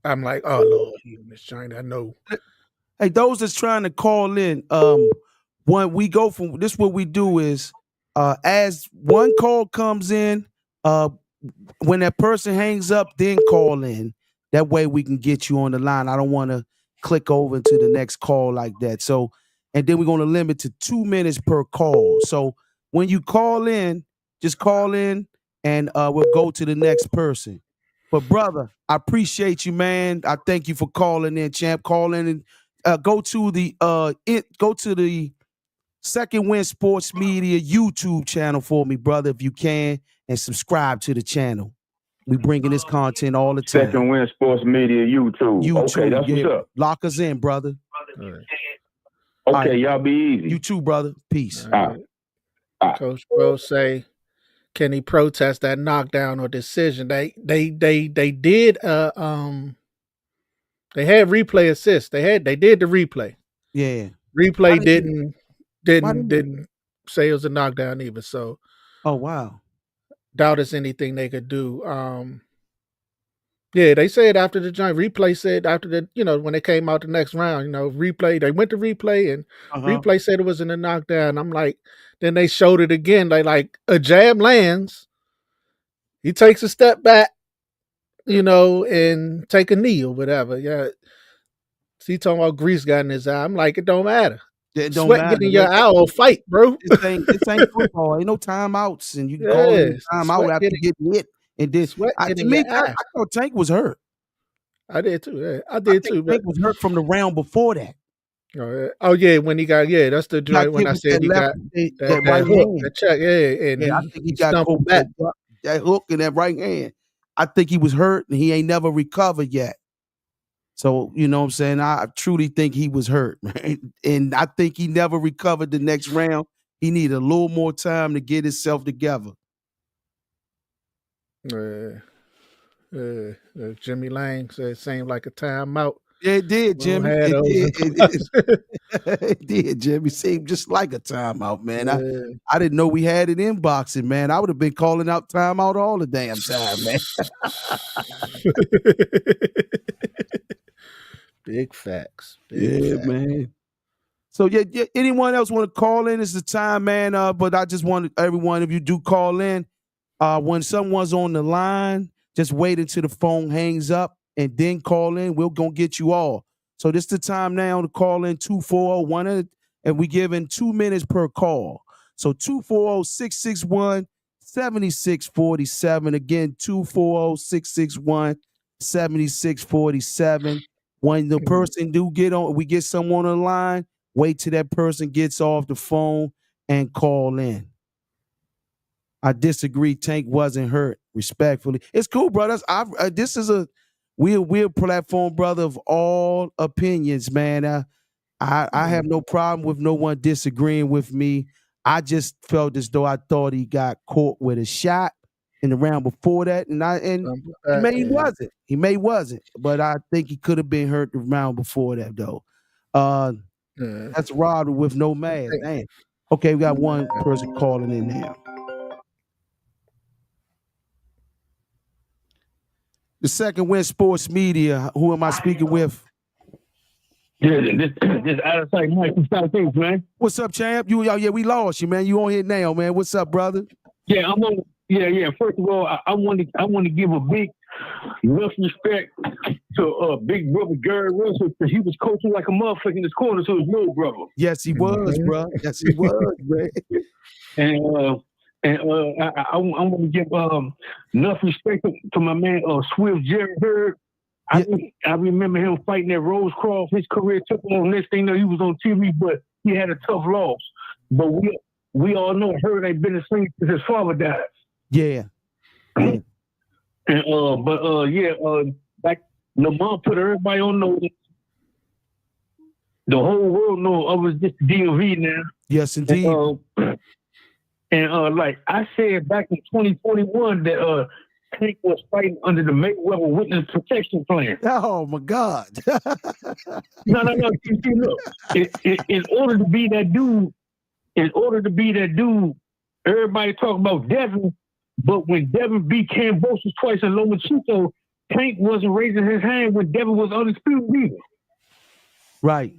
I'm like, oh Lord, he in this joint. I know. Hey, those that's trying to call in, when we go from this, what we do is, as one call comes in, when that person hangs up, then call in. That way we can get you on the line. I don't want to click over to the next call like that. So, and then we're going to limit to 2 minutes per call. So when you call in, just call in and we'll go to the next person. But brother, I appreciate you, man. I thank you for calling in, champ. Call in and go to the Second Wind Sports Media YouTube channel for me, brother, if you can, and subscribe to the channel. We bringing this content all the time. Second Wind Sports Media YouTube. Okay, that's what's up. Lock us in, brother. Okay, right. Y'all be easy. You too, brother. Peace. Coach Rose say, can he protest that knockdown or decision? They did they had replay assist. They did the replay. Yeah. Replay didn't say it was a knockdown either. So, oh wow, doubt it's anything they could do. Yeah, they said after the joint replay said after the when they came out the next round, replay they went to replay and replay said it wasn't a knockdown. I'm like, then they showed it again. They like a jab lands, he takes a step back, and take a knee or whatever. Yeah, he talking about grease got in his eye. I'm like, it don't matter. It don't Sweat matter. getting your eye or fight, bro. This ain't football. Ain't no timeouts, and you can call it a timeout after getting hit. And then to me, I thought Tank was hurt. I did too. Yeah, I did too. Tank was hurt from the round before that. Oh yeah, when he got that's the joint when I said he got that right hook, that check, and I think he got back. That hook in that right hand. I think he was hurt and he ain't never recovered yet. So, you know what I'm saying? I truly think he was hurt, man. And I think he never recovered the next round. He needed a little more time to get himself together. Jimmy Lang said it seemed like a timeout. Yeah, it did, Jimmy. It did, Jimmy. Seemed just like a timeout, man. I didn't know we had it in boxing, man. I would have been calling out timeout all the damn time, man. Big facts. Man. So yeah, anyone else want to call in? It's the time, man. But I just want everyone, if you do call in, when someone's on the line, just wait until the phone hangs up and then call in. We're gonna get you all. So this is the time now to call in 240-1, and we giving 2 minutes per call. So 240-661-7647. Again, 240-661-7647. When the person do get on, we get someone on the line, wait till that person gets off the phone and call in. I disagree. Tank wasn't hurt, respectfully. It's cool, brothers. This is we're platform, brother, of all opinions, man. I have no problem with no one disagreeing with me. I just felt as though I thought he got caught with a shot in the round before that, and he may wasn't, but I think he could have been hurt the round before that though. That's Robbery with no mask. Damn. Okay, we got one person calling in now. The Second Wind Sports Media. Who am I speaking with? Yeah, this out of sight Mike from Southeast, man. What's up, champ? Yeah, we lost you, man. You on here now, man. What's up, brother? Yeah, I'm on. Yeah. First of all, I want to give a big enough respect to big brother Gary Russell, because he was coaching like a motherfucker in his corner to his little brother. Yes, he was, bro. Yes, he was, man. I want to give enough respect to my man Swift Jerry Bird. I remember him fighting at Rosecroft. His career took on. Next thing you know, he was on TV, but he had a tough loss. But we all know Bird ain't been the same since his father died. Yeah. And like Lamont put everybody on notice. The whole world knows of us just DMV now. Yes, indeed. And like I said back in 2021 that Tank was fighting under the Mayweather Witness Protection Plan. Oh my God! No. See, look, in order to be that dude, everybody talk about Devin, but when Devin beat Cambosos twice in Lomachenko, Tank wasn't raising his hand when Devin was undisputed either. Right.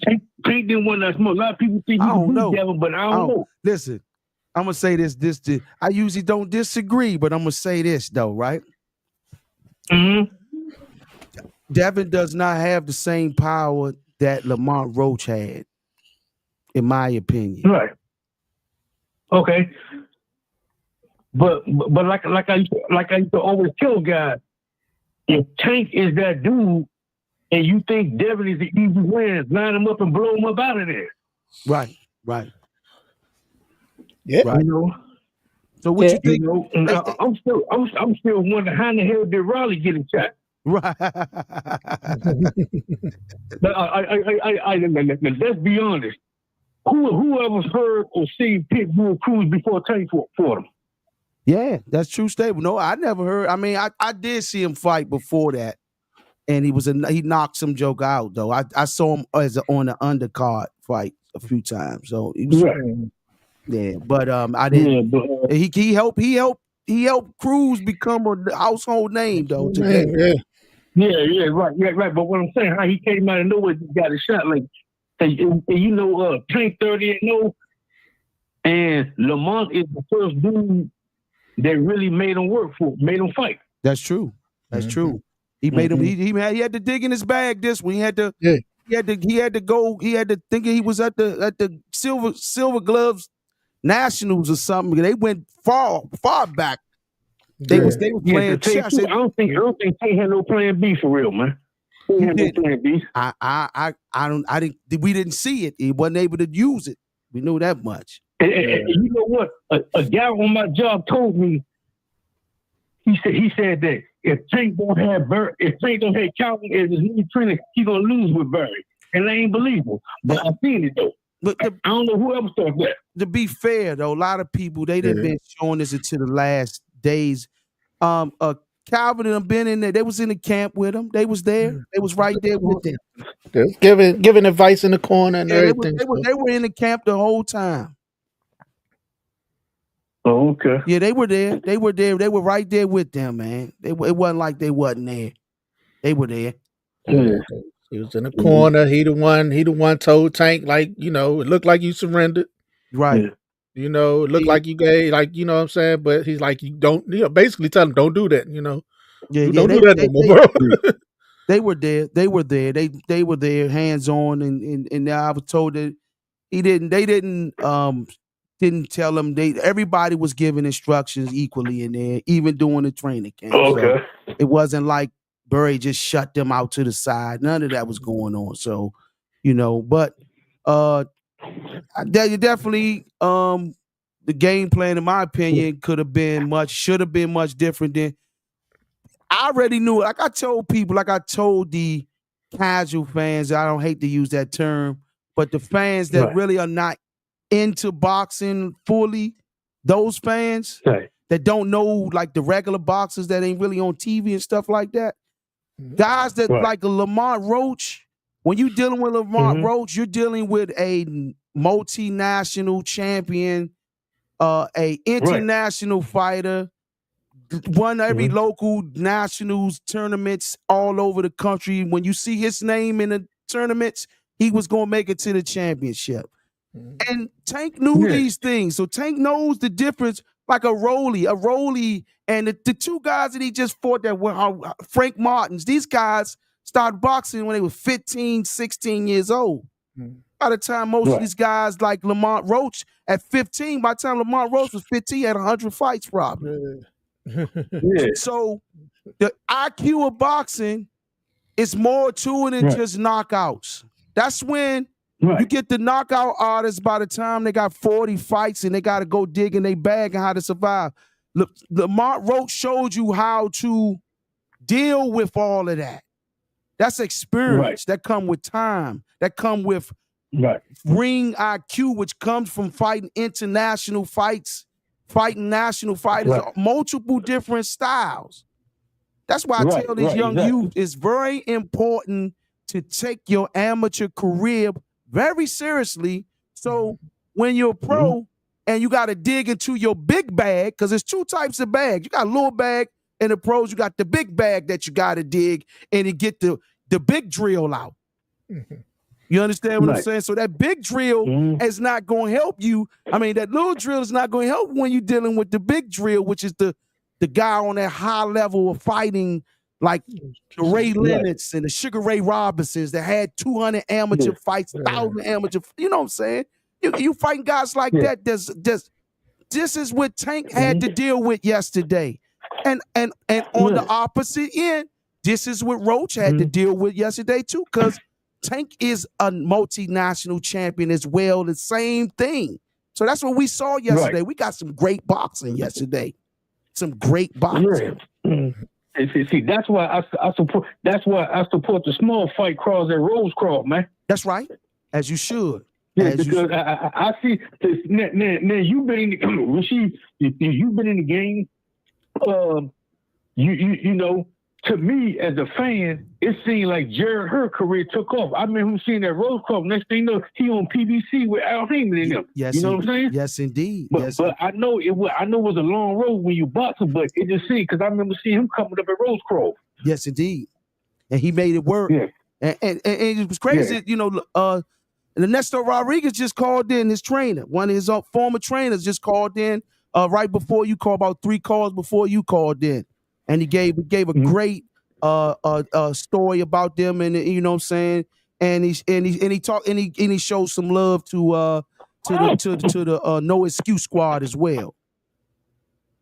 Tank didn't want that smoke. A lot of people think he could beat Devin, but I don't know. Listen, I'm gonna say this. I usually don't disagree, but I'm gonna say this though, right? Mm-hmm. Devin does not have the same power that Lamont Roach had, in my opinion. Right. Okay. But like I used to always tell guys, if Tank is that dude, and you think Devin is the easy win, line him up and blow him up out of there. Right. Yeah. Right. So what you think? I'm still wondering how in the hell did Raleigh get a shot? Right. Let's be honest. Whoever's heard or seen Pitbull Cruz before Tank for him? Yeah, that's true statement. No, I never heard. I mean, I did see him fight before that, and he knocked some joke out though. I saw him on the undercard fight a few times. So he was. Right. Yeah, but I didn't. Yeah, but He helped Cruz become a household name though today. Right. But what I'm saying, how he came out of nowhere, he got a shot like, and Tank 30-0, and Lamont is the first dude that really made him fight. That's true. That's true. He made him. He had to dig in his bag this one. He had to go. He had to think he was at the Silver Gloves Nationals or something. They went far back. They was playing chess. I don't think Tank had no plan B for real, man. He had no plan B. We didn't see it. He wasn't able to use it. We knew that much. And you know what? A guy on my job told me. He said that if Tank don't have Calvin as his new trainer, he's gonna lose with Barry. And I ain't believable. But I've seen it though. But I don't know who else thought that. To be fair though, a lot of people they didn't been showing this until the last days. Calvin and them been in there. They was in the camp with him. They was there. They was right there with them. Giving advice in the corner and everything. They were in the camp the whole time. Oh, okay. Yeah, they were there. They were there. They were right there with them, man. It wasn't like they wasn't there. They were there. Yeah. He was in the corner. He the one told Tank, like, it looked like you surrendered. Right. Yeah. It looked like you gave, like, what I'm saying? But he's like, you don't, basically tell him, don't do that, Yeah, don't do that no more, bro. They were there. They were there. They were there, hands on, and I was told that they didn't tell them. Everybody was giving instructions equally in there, even during the training camp. Okay. So it wasn't like Burry just shut them out to the side. None of that was going on. So, but definitely the game plan, in my opinion, should have been much different than. I already knew it. Like I told people, like I told the casual fans, I don't hate to use that term, but the fans that really are not into boxing fully, those fans that don't know like the regular boxers that ain't really on TV and stuff like that, guys that like a Lamont Roach, when you're dealing with Lamont Roach, you're dealing with a multinational champion, a international fighter, won every local nationals tournaments all over the country. When you see his name in the tournaments, he was going to make it to the championship. And Tank knew these things. So Tank knows the difference, like a Rolly, and the two guys that he just fought that were Frank Martins. These guys started boxing when they were 15, 16 years old. By the time most of these guys like Lamont Roach at 15, by the time Lamont Roach was 15, he had 100 fights probably. So the IQ of boxing is more to it than just knockouts. That's when you get the knockout artists by the time they got 40 fights and they got to go dig in their bag and how to survive. Look, Lamont Roach showed you how to deal with all of that. That's experience. That come with time. That come with ring IQ, which comes from fighting international fights, fighting national fighters, multiple different styles. That's why I tell these young youth, it's very important to take your amateur career very seriously. So when you're a pro and you got to dig into your big bag, because there's two types of bags. You got a little bag, and the pros, you got the big bag that you got to dig and to get the big drill out. You understand what I'm saying? So that big drill is not going to help you. I mean, that little drill is not going to help when you're dealing with the big drill, which is the guy on that high level of fighting, like the Ray Leonards and the Sugar Ray Robinsons that had 200 amateur fights, 1,000 amateur. You know what I'm saying? You fighting guys like that. This is what Tank had to deal with yesterday, and on the opposite end, this is what Roach had to deal with yesterday too, because Tank is a multinational champion as well, the same thing. So that's what we saw yesterday. We got some great boxing yesterday. Some great boxing. See, that's why I support. That's why I support the small fight crawls that Rose crawl, man. That's right, as you should. Yeah, because I see. Now you've been in the Rasheed. You've been in the game. You know to me, as a fan, it seemed like Jared Her career took off. I remember him seeing that Rose Club. Next thing you know, he on PBC with Al Heyman in them. Yes, you know what I'm saying? Yes, indeed. But I know it was. I know it was a long road when you boxing, but it just seemed because I remember seeing him coming up at Rosecroft. Yes, indeed, and he made it work. Yeah. And it was crazy, Yeah. you know. Ernesto Rodriguez just called in, his trainer, one of his former trainers, just called in right before you called, about 3 calls before you called in, and he gave a great story about them, and you know what I'm saying, and he talked and he showed some love to the No Excuse Squad as well.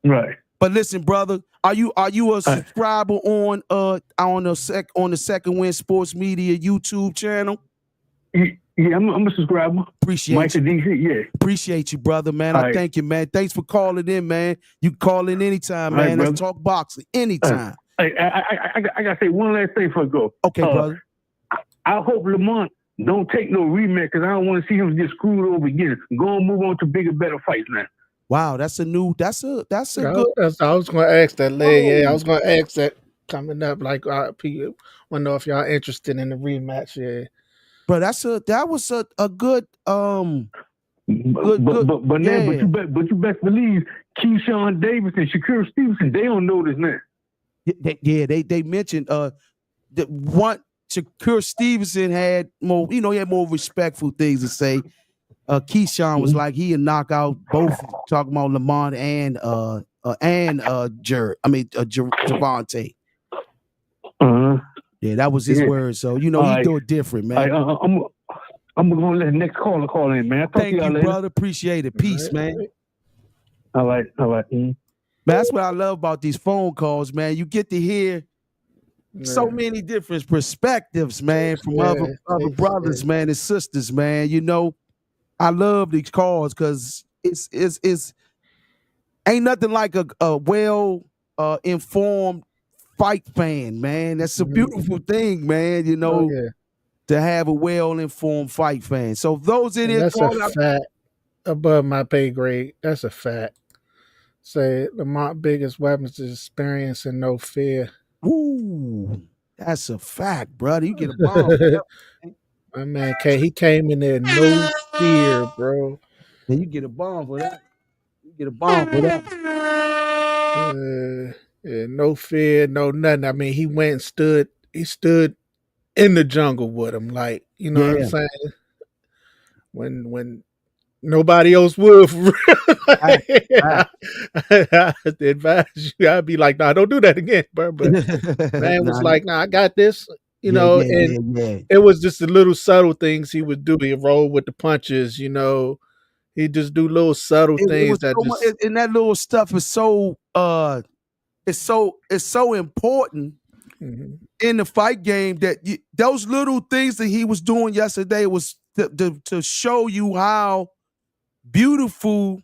Right. But listen, brother, are you a subscriber on the Second Wind Sports Media YouTube channel? Yeah, I'm a subscriber. Appreciate Mike you. DC, yeah. Appreciate you, brother, man. I thank you, man. Thanks for calling in, man. You can call in anytime, man. Let's talk boxing anytime. I gotta say one last thing before I go. Okay, brother. I hope Lamont don't take no rematch because I don't want to see him get screwed over again. Go and move on to bigger, better fights now. Wow, that's a good. I was going to ask that, Lee. Yeah, I was going to ask that coming up. Like, people want to know if y'all interested in the rematch. Yeah. But that was a good But you best believe Keyshawn Davis and Shakur Stevenson, they don't know this now. They mentioned that one Shakur Stevenson had more, he had more respectful things to say. Keyshawn was like he'd knock out both, talking about Lamont and Javante. Yeah, that was his word. So he do it different, man. I'm gonna let the next caller call in, man. Thank you, brother. Appreciate it. Peace, man. All right. Man, that's what I love about these phone calls, man. You get to hear so many different perspectives, man, from other brothers, man, and sisters, man. I love these calls because it's ain't nothing like a well informed fight fan, man. That's a beautiful thing, man. To have a well informed fight fan. So those in that's a fact above my pay grade. That's a fact. Say Lamont's biggest weapons is experience and no fear. Ooh, that's a fact, brother. You get a bomb. My man, he came in there no fear, bro. And you get a bomb for that. No fear, no nothing. I mean, he went and stood. He stood in the jungle with him, like what I'm saying. When nobody else would, for real. I advise you. I'd be like, nah, don't do that again, bro. But man was like, nah, I got this. And it was just the little subtle things he would do. He roll with the punches, He just do little subtle things and that little stuff is so it's so important in the fight game that those little things that he was doing yesterday was to show you how beautiful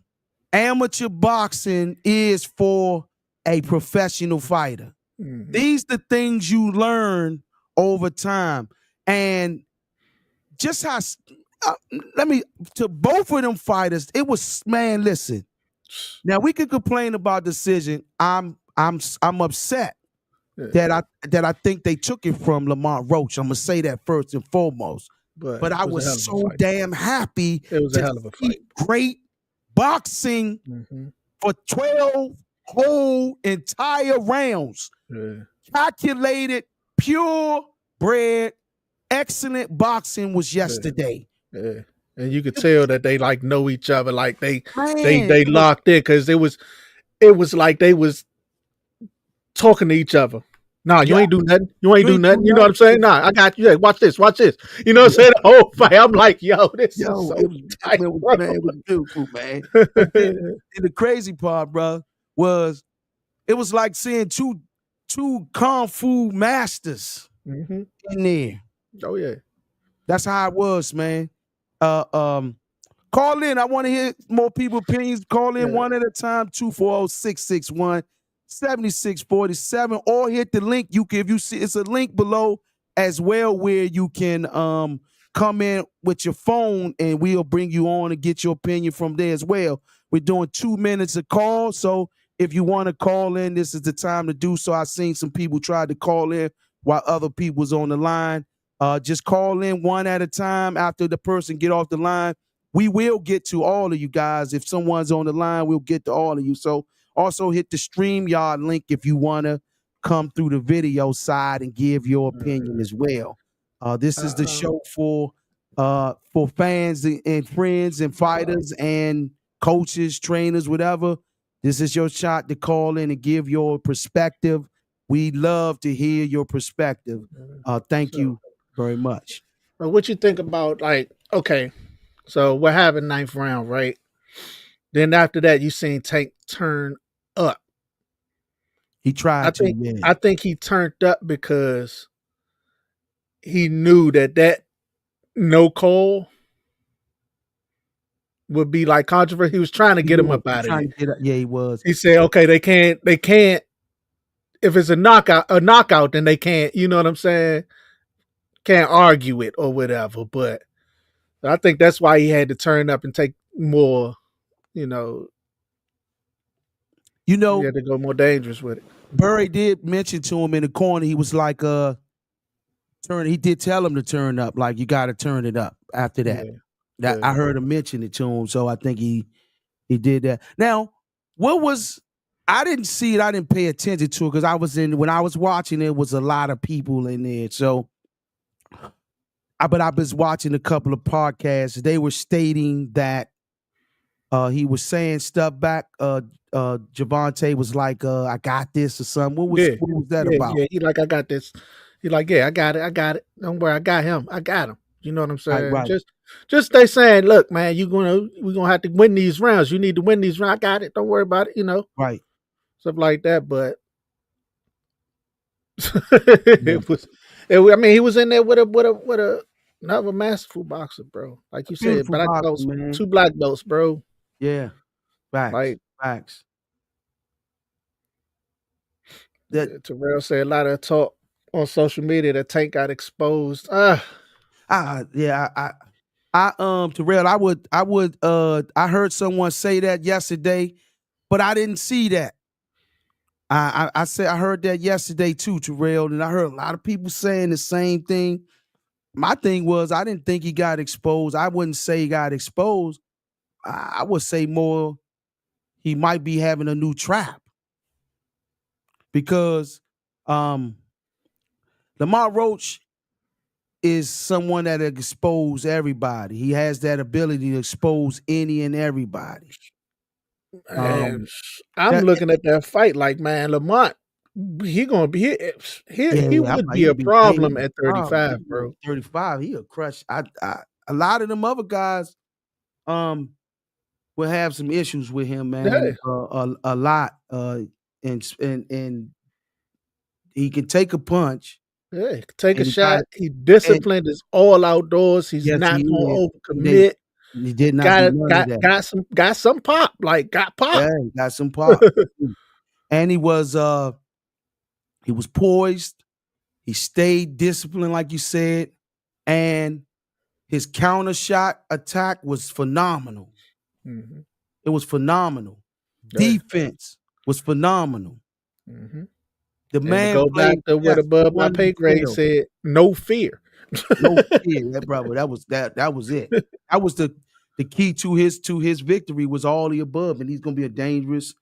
amateur boxing is for a professional fighter. These the things you learn over time, and just how to both of them fighters, it was, man, listen. Now we could complain about decision. I'm upset that I think they took it from Lamont Roach. I'm gonna say that first and foremost. But I was so damn happy. It was a hell of a fight. Great boxing for 12 whole entire rounds. Calculated, purebred, excellent boxing was yesterday. And you could tell that they know each other, like they locked in, because it was like they was talking to each other. Nah, you ain't do nothing. You ain't do nothing. You know what I'm saying? Nah, I got you. Hey, watch this. You know what I'm saying? The whole fight, I'm like, this is so tight, it was beautiful, man. And the crazy part, bro, was it was like seeing two kung fu masters in there. Oh yeah, that's how it was, man. Call in. I want to hear more people's opinions. Call in one at a time. 240-661-7647, or hit the link. If you see, it's a link below as well where you can come in with your phone, and we'll bring you on and get your opinion from there as well. We're doing 2 minutes a call, so if you want to call in, this is the time to do so. I seen some people try to call in while other people was on the line. Just call in one at a time after the person get off the line. We will get to all of you guys. If someone's on the line, we'll get to all of you. So also hit the StreamYard link if you want to come through the video side and give your opinion as well. This is the show for fans and friends and fighters and coaches, trainers, whatever. This is your shot to call in and give your perspective. We love to hear your perspective. Thank you very much. What you think about, like, okay, so we're having 9th round, right? Then after that, you seen Tank turn up. He tried to. I think he turned up because he knew that no call would be like controversy. He was trying to get him up out of it. Yeah, he was. He said, okay, they can't. If it's a knockout, then they can't. You know what I'm saying? Can't argue it or whatever. But I think that's why he had to turn up and take more. He had to go more dangerous with it. Burry did mention to him in the corner. He was like, he did tell him to turn up. Like, you got to turn it up after that. Yeah. I heard him mention it to him, so I think he did that. Now, I didn't see it. I didn't pay attention to it because when I was watching, there was a lot of people in there. So, but I was watching a couple of podcasts. They were stating that he was saying stuff back. Javante was like, I got this or something. What was that about? Yeah, he like, I got this. He like, yeah, I got it. Don't worry, I got him. You know what I'm saying? Right. Just they saying, look, man, we're gonna have to win these rounds. You need to win these rounds. I got it. Don't worry about it. Right. Stuff like that. But it was. I mean, he was in there with another masterful boxer, bro. Like you said, black belts, 2 black belts, bro. Yeah. Facts. Terrell said a lot of talk on social media that Tank got exposed. Terrell, I heard someone say that yesterday, but I didn't see that. I heard that yesterday too, Terrell, and I heard a lot of people saying the same thing. My thing was, I didn't think he got exposed. I wouldn't say he got exposed. I would say more he might be having a new trap because Lamont Roach is someone that expose everybody. He has that ability to expose any and everybody. I'm looking at that fight like, man, Lamont, he gonna be he would be a problem at 35, bro. 35, he'll crush. A lot of them other guys will have some issues with him, man. A lot. And he can take a punch. Yeah, take a shot. He disciplined. Is all outdoors. He's not gonna overcommit. He did not got some pop. Like, got pop. Yeah, got some pop. And he was poised. He stayed disciplined, like you said, and his counter shot attack was phenomenal. Mm-hmm. It was phenomenal. Defense was phenomenal. Mm-hmm. The man go back to what above my pay grade said, no fear. No fear, that brother. That was it. That was the key to his victory was all the above, and he's gonna be a dangerous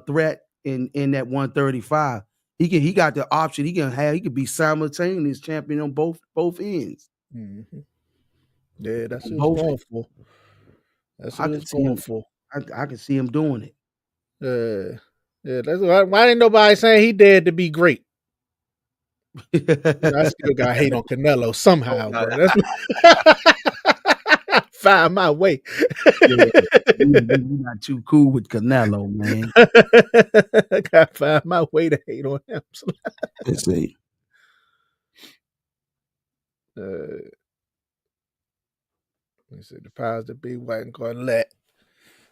threat in that 135. He got the option. He could be simultaneous champion on both ends. Mm-hmm. Yeah, that's what it's going for. That's what it's going for. I can see him doing it. Yeah, that's why ain't nobody saying he dead to be great. I still got hate on Canelo somehow, bro. That's find my way. You're not too cool with Canelo, man. I gotta find my way to hate on him. Let's see. Let me see. The powers that be wasn't gonna let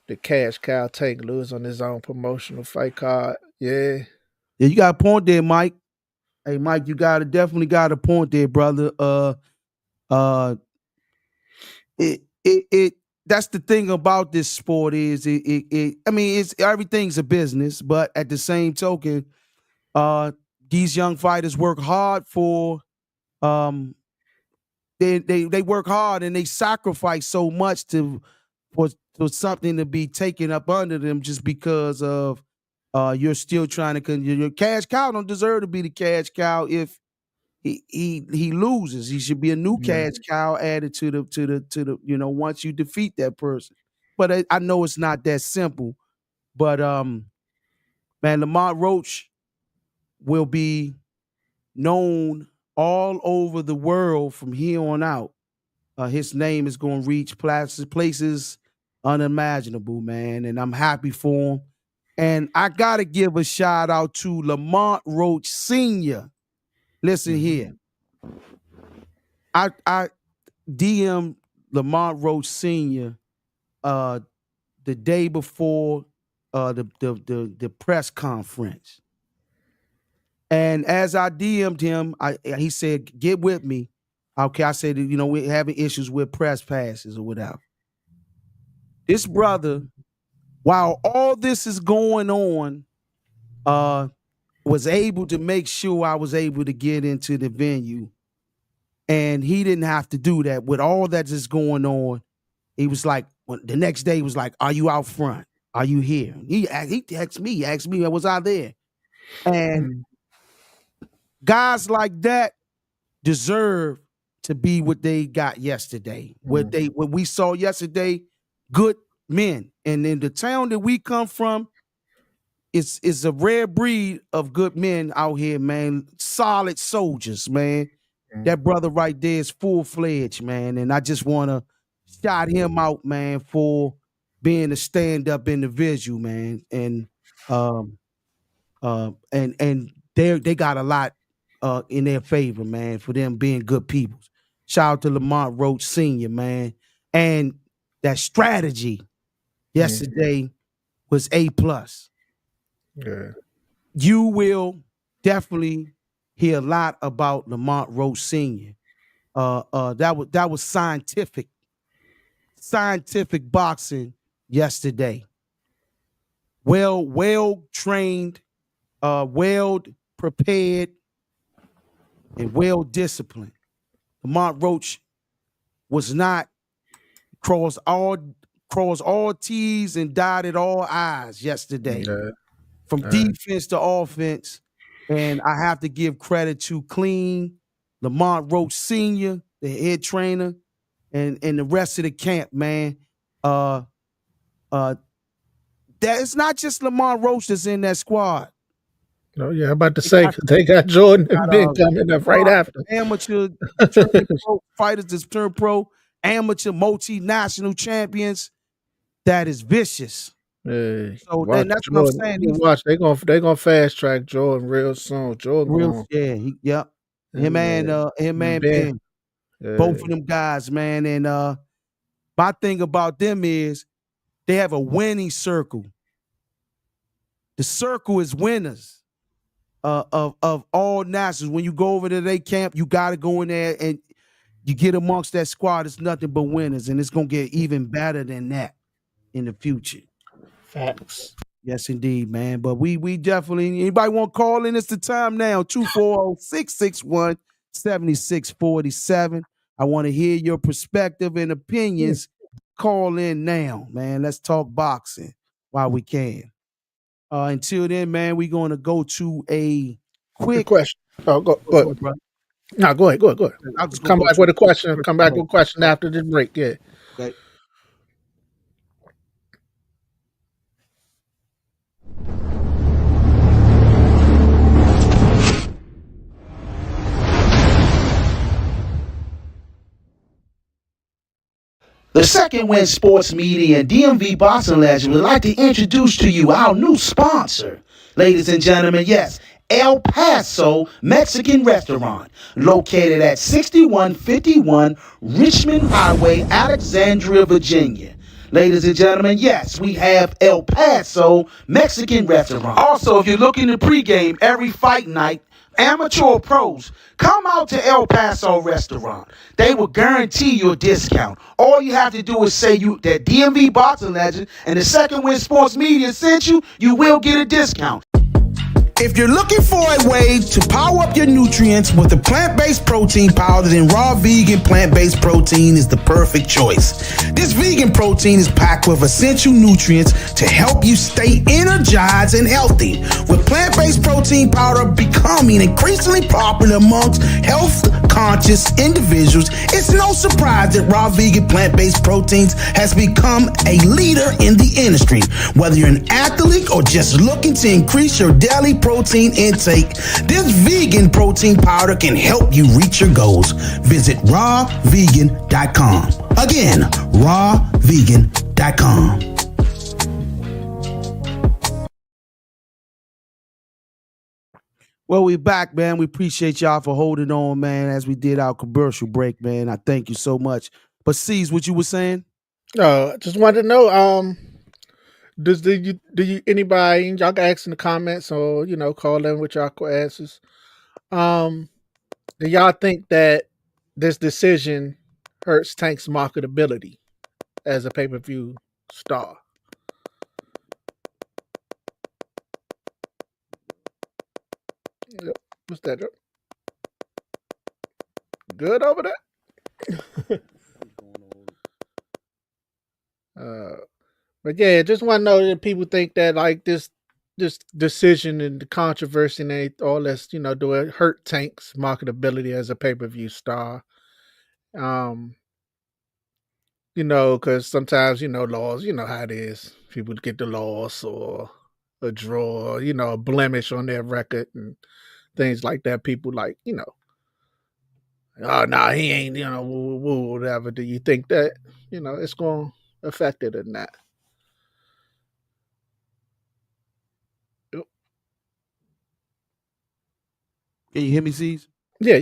the cash cow Tank lose on his own promotional fight card. Yeah, you got a point there, Mike. Hey, Mike, you definitely got a point there, brother. that's the thing about this sport is I mean, it's everything's a business, but at the same token, uh, these young fighters work hard for um they work hard and they sacrifice so much for something to be taken up under them just because of you're still trying to your cash cow don't deserve to be the cash cow if he loses. He should be a new cash cow added to the once you defeat that person. But I know it's not that simple. But man, Lamont Roach will be known all over the world from here on out. His name is going to reach places unimaginable, man, and I'm happy for him. And I gotta give a shout out to Lamont Roach Sr. Listen here. I DM Lamont Roach Sr. The day before the press conference. And as I DM'd him, he said, "Get with me." Okay, I said, we're having issues with press passes or whatever. This brother, while all this is going on, was able to make sure I was able to get into the venue. And he didn't have to do that. With all that is going on, he was like, the next day he was like, "Are you out front? Are you here?" He asked me, was I there? And guys like that deserve to be what they got yesterday. What we saw yesterday, good men. And in the town that we come from, it's a rare breed of good men out here, man. Solid soldiers, man. That brother right there is full-fledged, man. And I just want to shout him out, man, for being a stand-up individual, man. And they got a lot in their favor, man, for them being good people. Shout out to Lamont Roach Sr., man. And that strategy yesterday was A+. Yeah. You will definitely hear a lot about Lamont Roach Sr. That was scientific boxing yesterday. Well trained, well prepared, and well disciplined. Lamont Roach was not crossed all T's and dotted all I's yesterday. From defense to offense. And I have to give credit to Clean, Lamont Roach Sr., the head trainer, and the rest of the camp, man. That it's not just Lamont Roach that's in that squad. Oh yeah, I'm about to say they got Jordan and Ben coming up right after. Amateur fighters that turn pro, amateur multinational champions. That is vicious. Hey, so then that's Jordan. what I'm saying. They gonna fast track Jordan real soon. Jordan, him and Ben. Both of them guys, man. And my thing about them is they have a winning circle. The circle is winners of all nationals. When you go over to their camp, you got to go in there and you get amongst that squad. It's nothing but winners, and it's gonna get even better than that in the future. Facts. Yes, indeed, man. But we definitely, anybody want to call in? It's the time now, 240-661-7647. I want to hear your perspective and opinions. Call in now, man. Let's talk boxing while we can. Until then, man, we're going to go to a quick question. Oh, go ahead, brother. No, go ahead. I'll just come back with a question. Come back with a question after the break. Yeah. Okay. The Second Wind Sports Media and DMV Boxing Legend would like to introduce to you our new sponsor. Ladies and gentlemen, yes, El Paso Mexican Restaurant, located at 6151 Richmond Highway, Alexandria, Virginia. Ladies and gentlemen, yes, we have El Paso Mexican Restaurant. Also, if you're looking to pregame every fight night, amateur or pros, come out to El Paso Restaurant. They will guarantee you a discount. All you have to do is say you that DMV Boxing Legend and the Second Wind Sports Media sent you, you will get a discount. If you're looking for a way to power up your nutrients with a plant-based protein powder, then raw vegan plant-based protein is the perfect choice. This vegan protein is packed with essential nutrients to help you stay energized and healthy. With plant-based protein powder becoming increasingly popular amongst health-conscious individuals, it's no surprise that raw vegan plant-based proteins has become a leader in the industry. Whether you're an athlete or just looking to increase your daily protein intake, this vegan protein powder can help you reach your goals. Visit rawvegan.com. Again, rawvegan.com. Well, we're back, man. We appreciate y'all for holding on, man, as we did our commercial break, man. I thank you so much. But C's, what you were saying? Just wanted to know, do you anybody, y'all can ask in the comments or call in with y'all answers. Do y'all think that this decision hurts Tank's marketability as a pay-per-view star? Yep. What's that? Good over there? But yeah, just want to know that people think that like this decision and the controversy and all this, do it hurt Tank's marketability as a pay-per-view star? Because sometimes, laws, how it is. People get the loss or a draw, a blemish on their record and things like that. People like, oh, no, he ain't, whatever. Do you think that, it's going to affect it or not? Can you hear me, C's? Yeah.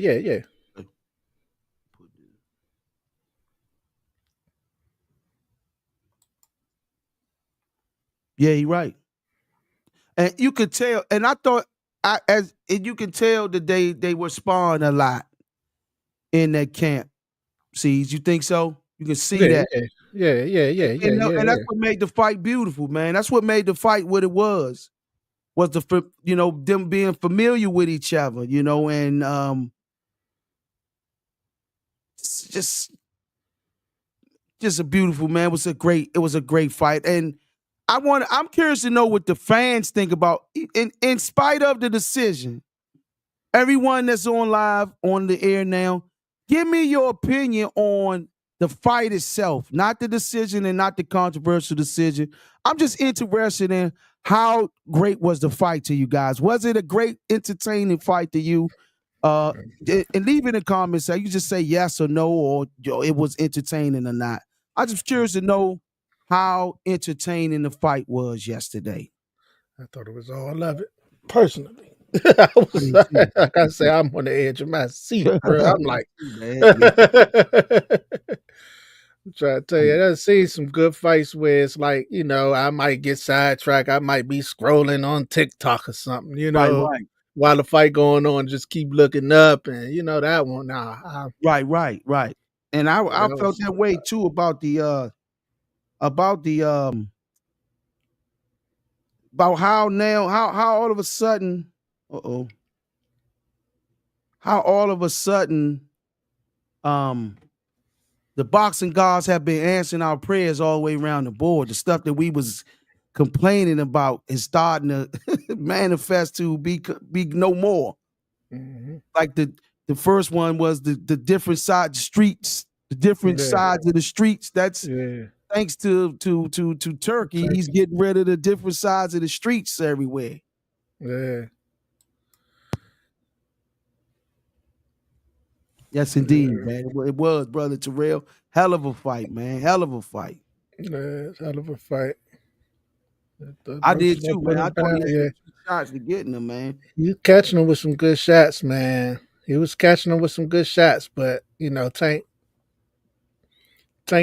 Yeah, you're right. And you could tell, and I thought, you can tell that they were sparring a lot in that camp. C's, you think so? You can see that. Yeah. And that's what made the fight beautiful, man. That's what made the fight what it was them being familiar with each other, and just a beautiful, man. It was a great fight. And I'm curious to know what the fans think about in spite of the decision. Everyone that's on live on the air now, give me your opinion on the fight itself, not the decision and not the controversial decision. I'm just interested in how great was the fight to you guys. Was it a great, entertaining fight to you? And leave in the comments. You just say yes or no, or it was entertaining or not. I'm just curious to know how entertaining the fight was yesterday. I thought it was all of it, personally. I gotta say, I'm on the edge of my seat, bro. I'm like, I'm trying to tell you, I've seen some good fights where it's like, I might get sidetracked. I might be scrolling on TikTok or something, right. While the fight going on, just keep looking up, and that one. Nah, right. And I felt that way too about how all of a sudden, how all of a sudden, the boxing gods have been answering our prayers all the way around the board. The stuff that we was complaining about is starting to manifest to be no more. Mm-hmm. Like the first one was the different sides streets, the different sides of the streets. That's thanks to Turkey. He's getting rid of the different sides of the streets everywhere. Yeah. Yes, indeed, man. It was, brother Terrell. Hell of a fight, man. Hell of a fight. Yeah, hell of a fight. I did too, man. I thought he had 2 shots to getting him, man. He was catching him with some good shots, man. He was catching him with some good shots, but Tank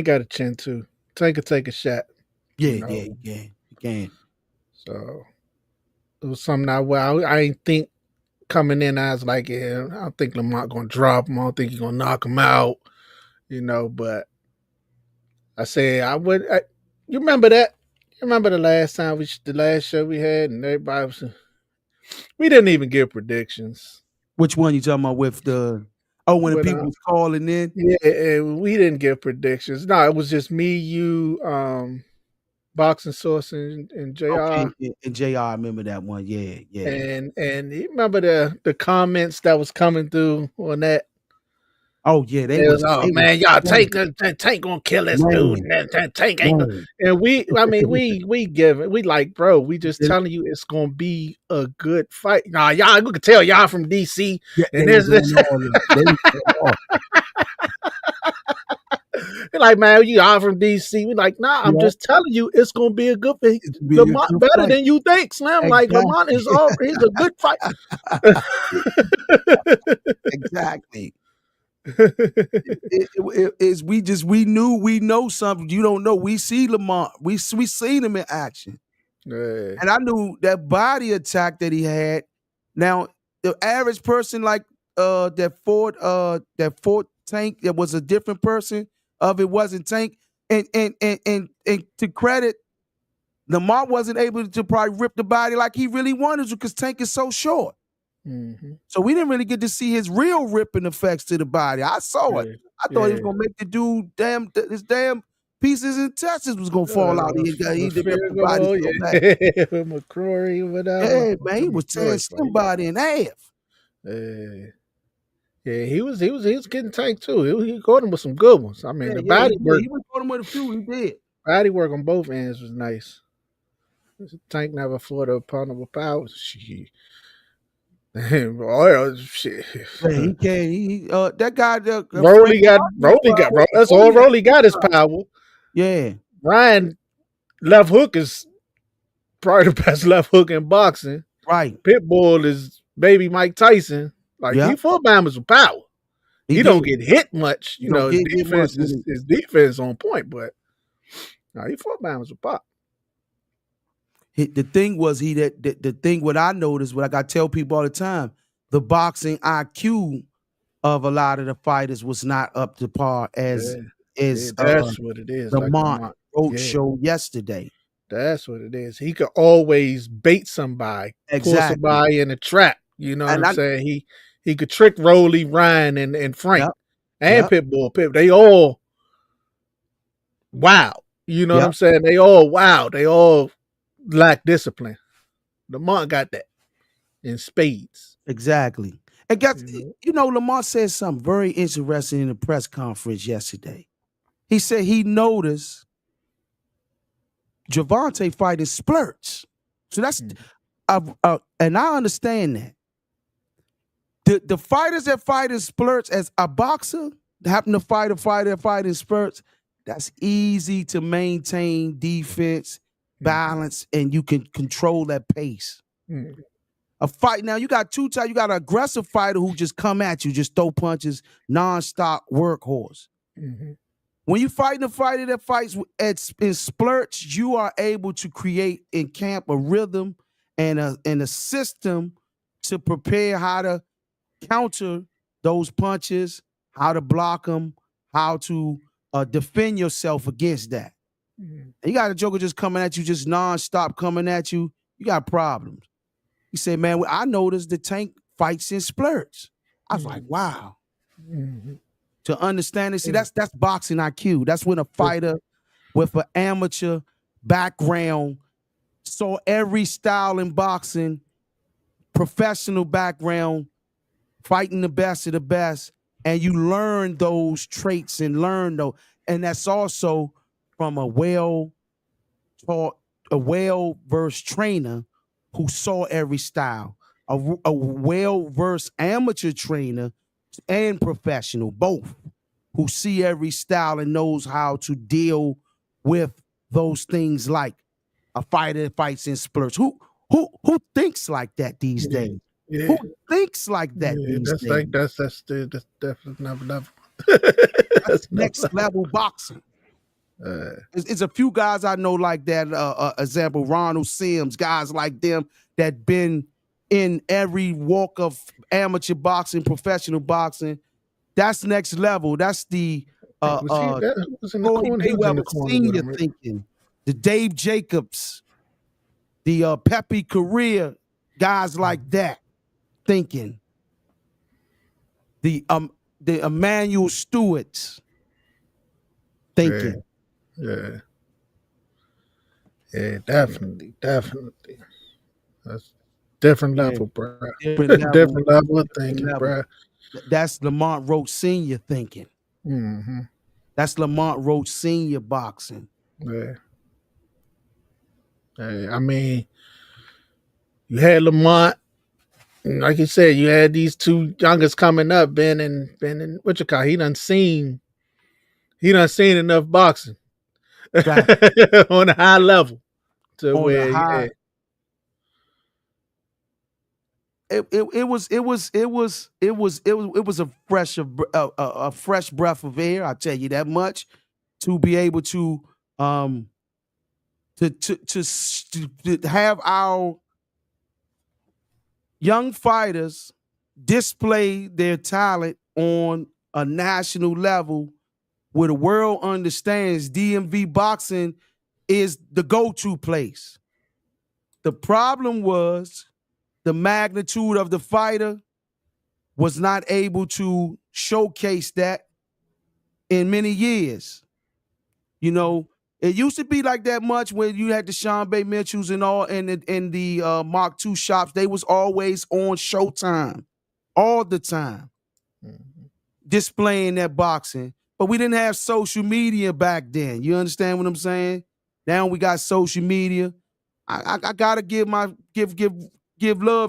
got a chin too. Tank could take a shot. Yeah, he can. So it was something I didn't think coming in, I was like, yeah, I don't think Lamont gonna drop him. I don't think he's gonna knock him out. But I said I would. You remember that? You remember the last time the last show we had, and everybody was. We didn't even give predictions. Which one you talking about with the? Oh, when the people was calling in. Yeah, we didn't give predictions. No, it was just me, you, Boxing Source, and Jr. Okay, and Jr. I remember that one. Yeah. And you remember the comments that was coming through on that. Oh yeah, they was man, y'all Tank gonna kill this dude. Tank ain't gonna. And we like, bro, we just telling you it's gonna be a good fight. Nah, y'all, we can tell y'all from DC. Yeah, and there's this. We're like, man, you all from DC. We're like, nah, I'm just telling you, it's gonna be a good fight. Lamont better than you think, Slim. Exactly. Like Lamont he's a good fight. Exactly. We know something you don't know. We see Lamont. We seen him in action. Yeah. And I knew that body attack that he had. Now, the average person like that Ford Tank, that was a different person. It wasn't Tank. And to credit, Lamont wasn't able to probably rip the body like he really wanted to because Tank is so short. Mm-hmm. So we didn't really get to see his real ripping effects to the body. I saw it. I thought he was gonna make the dude his damn pieces and intestines was gonna fall out. He did the body so bad. McCrory, whatever. Yeah, man, he was tearing somebody in half. Yeah, he was getting Tank too. He caught him with some good ones. I mean, the body work. He was caught him with a few. He did. Body work on both ends was nice. Tank never fought a opponent with power. Shit. Shit. Man, he can't. That guy. Rolly got. That's all. Rolly got his power. Yeah. Ryan left hook is probably the best left hook in boxing. Right. Pitbull is baby Mike Tyson. Like he fought Bama's with power. He don't get hit much. His defense on point, but he fought Bama's with power. The thing was the thing what I noticed, what I got to tell people all the time, the boxing IQ of a lot of the fighters was not up to par as that's what it is. Lamont Roach showed yesterday. That's what it is. He could always bait somebody, pull somebody in a trap. You know what I'm saying? He could trick Rolly, Ryan, and Frank and Pitbull. They all wow. You know what I'm saying? They all wow. They all lack discipline. Lamont got that in spades. Exactly. And guys, Lamont said something very interesting in the press conference yesterday. He said he noticed Gervonta fighting splurts. So that's and I understand that. The fighters that fight in splurts as a boxer, happen to fight a fighter that fight in spurts, that's easy to maintain defense, balance, and you can control that pace. A fight now, you got two types. You got an aggressive fighter who just come at you, just throw punches, nonstop workhorse. When you fighting a fighter that fights in splurts, you are able to create in camp a rhythm and a system to prepare how to counter those punches, how to block them, how to defend yourself against that. And you got a joker just coming at you, just nonstop coming at you. You got problems. He said, man, I noticed the Tank fights in splurts. I was like, wow. To understand it, see, that's boxing IQ. That's when a fighter with an amateur background saw every style in boxing, professional background, fighting the best of the best, and you learn those traits and and that's also from a well-versed trainer who saw every style, a well-versed amateur trainer and professional, both, who see every style and knows how to deal with those things like a fighter that fights in splurts. Who thinks like that these days? Yeah. Who thinks like that these days? That's definitely another level. That's next level boxing. It's a few guys I know like that. Example, Ronald Sims, guys like them that been in every walk of amateur boxing, professional boxing. That's next level. That's the Was he that was in the Floyd corner? He was in the Mayweather corner with Senior him. Right? thinking, the Dave Jacobs, the Pepe Correa, guys like that thinking, the Emmanuel Stewarts thinking. Yeah, definitely. That's different level, bro. Different level, different level of thinking, level. bro. That's Lamont Roach Senior thinking. Mm-hmm. That's Lamont Roach Senior boxing. Yeah. I mean, you had Lamont, and like you said, you had these two youngest coming up, Ben and what you call. He done seen enough boxing Right. on a high level to On where the high. It was a fresh breath of air. I'll tell you that much. To be able to have our young fighters display their talent on a national level where the world understands DMV boxing is the go-to place. The problem was the magnitude of the fighter was not able to showcase that in many years. You know, it used to be like that much when you had the Sean Bay Mitchells and all in the Mark II shops. They was always on Showtime all the time, displaying that boxing. But we didn't have social media back then. You understand what I'm saying? Now we got social media. I gotta give love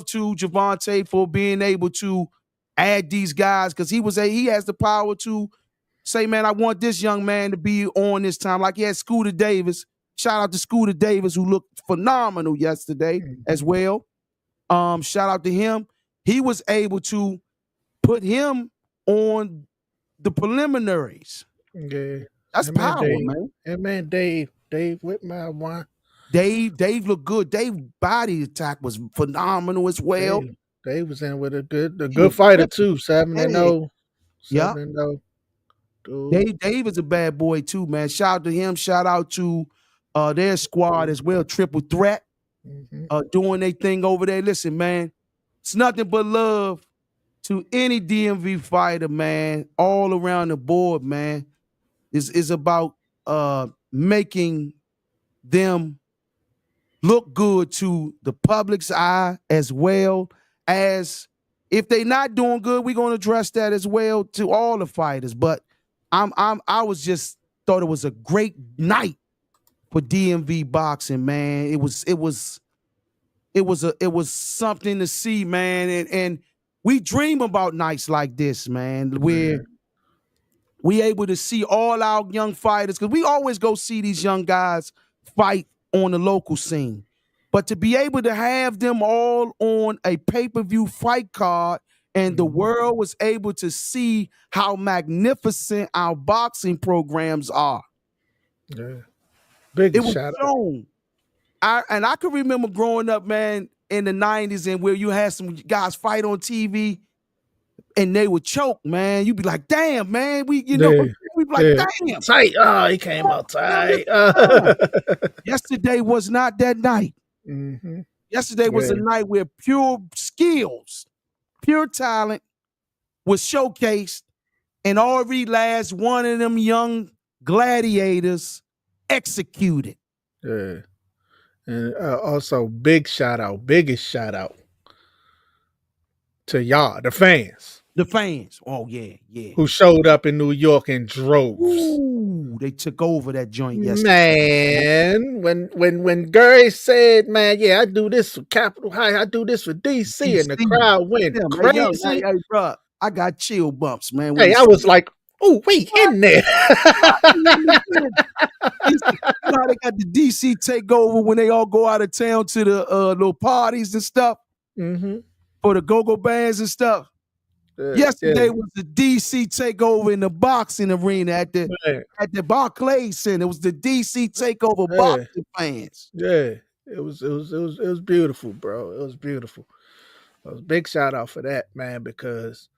to Javante for being able to add these guys because he has the power to say, man, I want this young man to be on this time. Like he had Scooter Davis. Shout out to Scooter Davis, who looked phenomenal yesterday as well. Shout out to him. He was able to put him on the preliminaries. Yeah. That's power, man. That man Dave with my one. Dave looked good. Dave's body attack was phenomenal as well. Dave was in with a good fighter too. 7-0. Yeah. 7-0. Dave is a bad boy too, man. Shout out to him. Shout out to their squad as well. Triple Threat. Doing their thing over there. Listen, man, it's nothing but love to any DMV fighter, man, all around the board, man. Is about making them look good to the public's eye as well as if they not doing good, we're gonna address that as well to all the fighters. But I was just thought it was a great night for DMV boxing, man. It was something to see, man. And we dream about nights like this, man, where we able to see all our young fighters, because we always go see these young guys fight on the local scene. But to be able to have them all on a pay-per-view fight card and the world was able to see how magnificent our boxing programs are. Yeah. Big it was shout shown. I can remember growing up, man, in the 90s and where you had some guys fight on TV and they would choke, man. You'd be like, damn, man. We'd be like, damn. Tight. Oh, he came out tight. Yesterday was not that night. Yesterday was a night where pure skills, pure talent was showcased, and every last one of them young gladiators executed. Yeah. And also biggest shout out to y'all, the fans. The fans. Oh, yeah. Who showed up in New York in droves. Ooh, they took over that joint yesterday. Man, when Gary said, man, yeah, I do this for Capitol High, I do this for DC, and the crowd went crazy. Hey, bro, I got chill bumps, man. Hey, I was like, oh, we in there. You know, they got the DC takeover when they all go out of town to the little parties and stuff for the go-go bands and stuff. Yesterday was the DC takeover in the boxing arena at the Barclays Center. It was the DC takeover boxing fans. Yeah, it was beautiful, bro. It was beautiful. Big shout out for that, man, because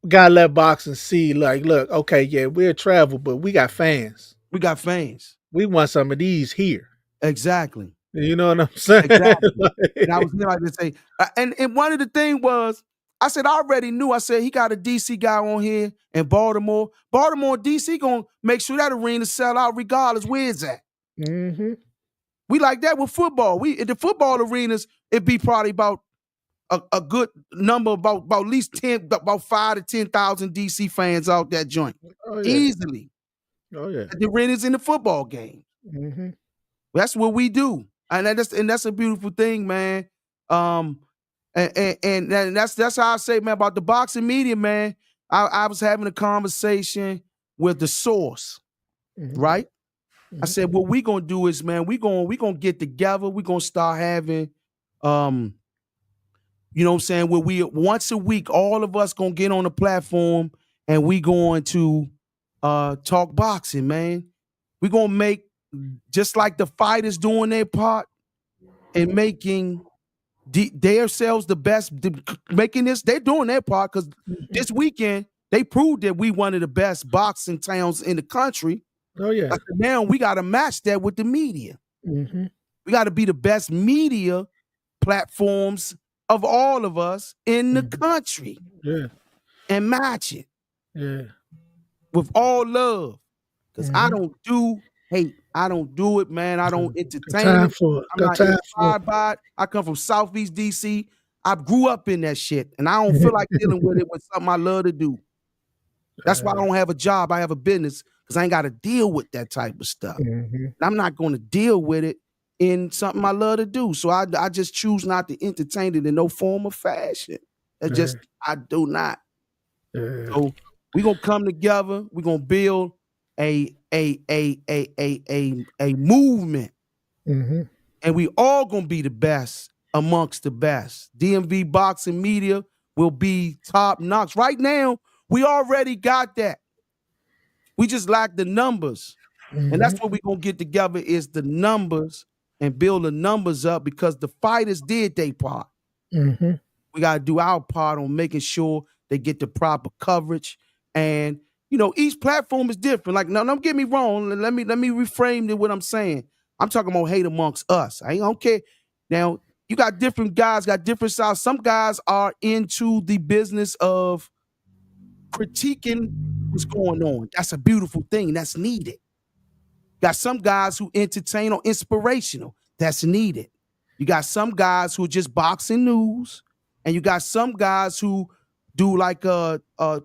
we gotta let boxing see, like, look, okay, yeah, we'll travel, but we got fans. We got fans. We want some of these here. Exactly. You know what I'm saying? Exactly. And I was here like to say, and one of the thing was, I said, I already knew. I said, he got a DC guy on here in Baltimore. Baltimore and DC gonna make sure that arena sell out regardless where it's at. Mm-hmm. We like that with football. We in the football arenas, it'd be probably about a good number, about at least 10, about 5 to 10,000 DC fans out that joint. Oh, yeah. Easily. Oh, yeah. The arenas in the football game. Mm-hmm. That's what we do. And that's a beautiful thing, man. And that's how I say, man, about the boxing media, man. I was having a conversation with the source, right? I said, what we gonna do is, man, we gonna get together. We gonna start having, you know what I'm saying, where we once a week, all of us gonna get on the platform and we going to talk boxing, man. We gonna make, just like the fighters doing their part and making themselves the best, making this, they're doing their part, because this weekend they proved that we one of the best boxing towns in the country. Oh, yeah. Now we got to match that with the media. Mm-hmm. We got to be the best media platforms of all of us in the country. Yeah. And match it. Yeah. With all love. Because I don't do hate. I don't do it, man. I don't entertain it. I'm not inspired by it. I come from Southeast DC. I grew up in that shit. And I don't feel like dealing with it with something I love to do. That's why I don't have a job. I have a business, because I ain't got to deal with that type of stuff. And I'm not going to deal with it in something I love to do. So I just choose not to entertain it in no form or fashion. I do not. So we're gonna come together, we're gonna build a movement. And we all gonna be the best amongst the best. DMV Boxing Media will be top notch. Right now, we already got that. We just lack the numbers. And that's what we're gonna get together, is the numbers, and build the numbers up, because the fighters did their part. We gotta do our part on making sure they get the proper coverage. And you know, each platform is different. Like, no, don't get me wrong. Let me reframe what I'm saying. I'm talking about hate amongst us. I don't care. Now, you got different guys, got different styles. Some guys are into the business of critiquing what's going on. That's a beautiful thing. That's needed. Got some guys who entertain or inspirational. That's needed. You got some guys who are just boxing news, and you got some guys who do like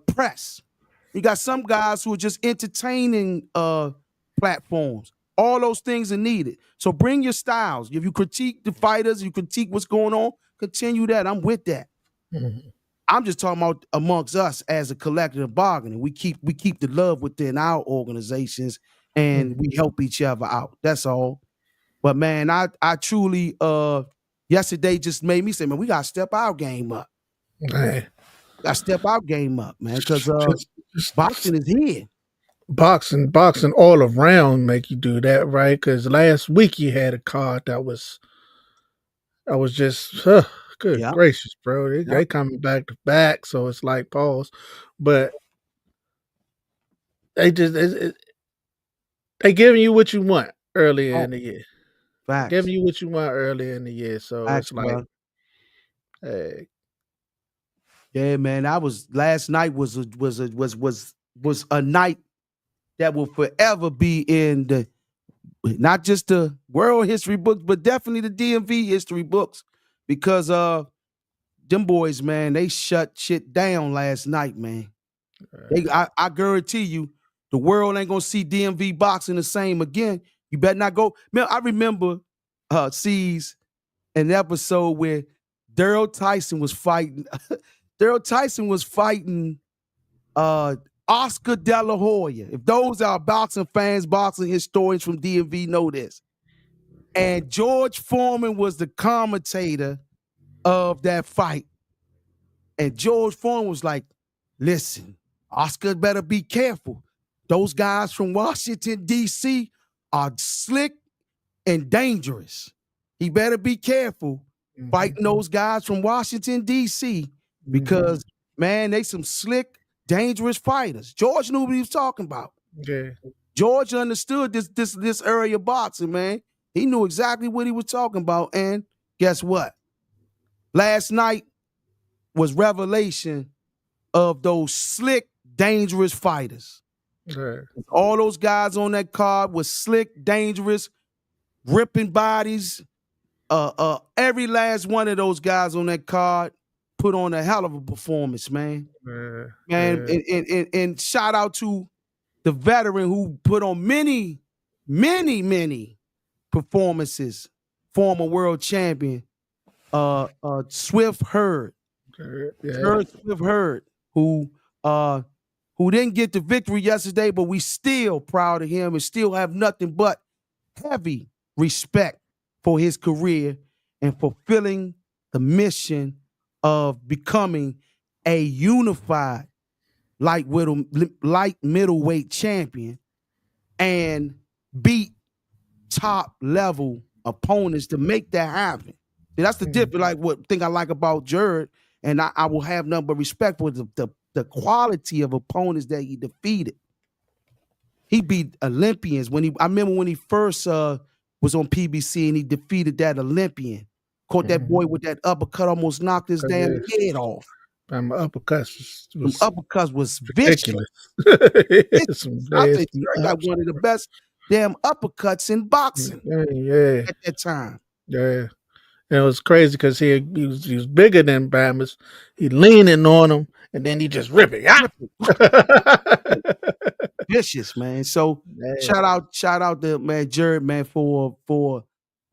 press. You got some guys who are just entertaining platforms. All those things are needed. So bring your styles. If you critique the fighters, you critique what's going on, continue that. I'm with that. I'm just talking about amongst us as a collective bargaining. We keep the love within our organizations, and we help each other out. That's all. But man, I truly yesterday just made me say, man, we gotta step our game up. Man. Gotta step our game up, man, because boxing is here. Boxing all around make you do that, right? Because last week you had a card that was just good gracious, bro. They coming back to back, so it's like pause. But they just they giving you what you want earlier in the year. Facts. Giving you what you want earlier in the year. So Facts, it's like, hey. Yeah, man. Last night was a night that will forever be in the, not just the world history books, but definitely the DMV history books, because them boys, man, they shut shit down last night, man. I guarantee you, the world ain't gonna see DMV boxing the same again. You better not go. Man, I remember sees an episode where Daryl Tyson was fighting. Daryl Tyson was fighting Oscar De La Hoya. If those are boxing fans, boxing historians from DMV know this. And George Foreman was the commentator of that fight. And George Foreman was like, listen, Oscar better be careful. Those guys from Washington, D.C. are slick and dangerous. He better be careful. fighting those guys from Washington, D.C. because, man, they some slick, dangerous fighters. George knew what he was talking about. Yeah. George understood this area of boxing, man. He knew exactly what he was talking about. And guess what? Last night was revelation of those slick, dangerous fighters. Yeah. All those guys on that card was slick, dangerous, ripping bodies. Every last one of those guys on that card put on a hell of a performance, man. Man, and shout out to the veteran who put on many performances, former world champion, Swift Hurd. Swift Hurd, who didn't get the victory yesterday, but we still proud of him and still have nothing but heavy respect for his career and fulfilling the mission of becoming a unified light middleweight champion and beat top level opponents to make that happen. See, that's the difference. Like what thing I like about Jared, and I will have nothing but respect for the quality of opponents that he defeated. He beat Olympians I remember when he first was on PBC and he defeated that Olympian. Caught that boy with that uppercut, almost knocked his damn head off. Uppercuts was ridiculous. Vicious. I think he got one of the best damn uppercuts in boxing at that time. Yeah. And it was crazy because he was bigger than Bama's. He leaning on him, and then he just rip it. Vicious, man. So shout out to man Jared, man, for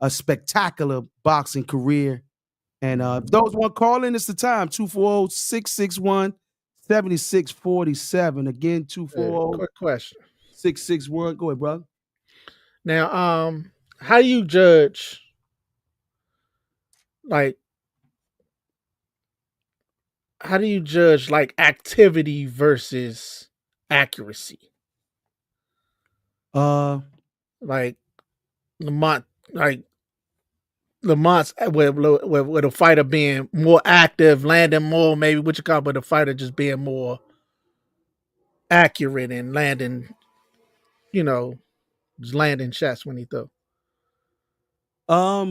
a spectacular boxing career. And if those want to call in, it's the time. 240-661-7647. Again, 240. Quick question. 661. Go ahead, brother. Now, how do you judge activity versus accuracy? Like Lamont, Lamont's with a fighter being more active, landing more, maybe what you call, but a fighter just being more accurate and landing, just landing shots when he throw. How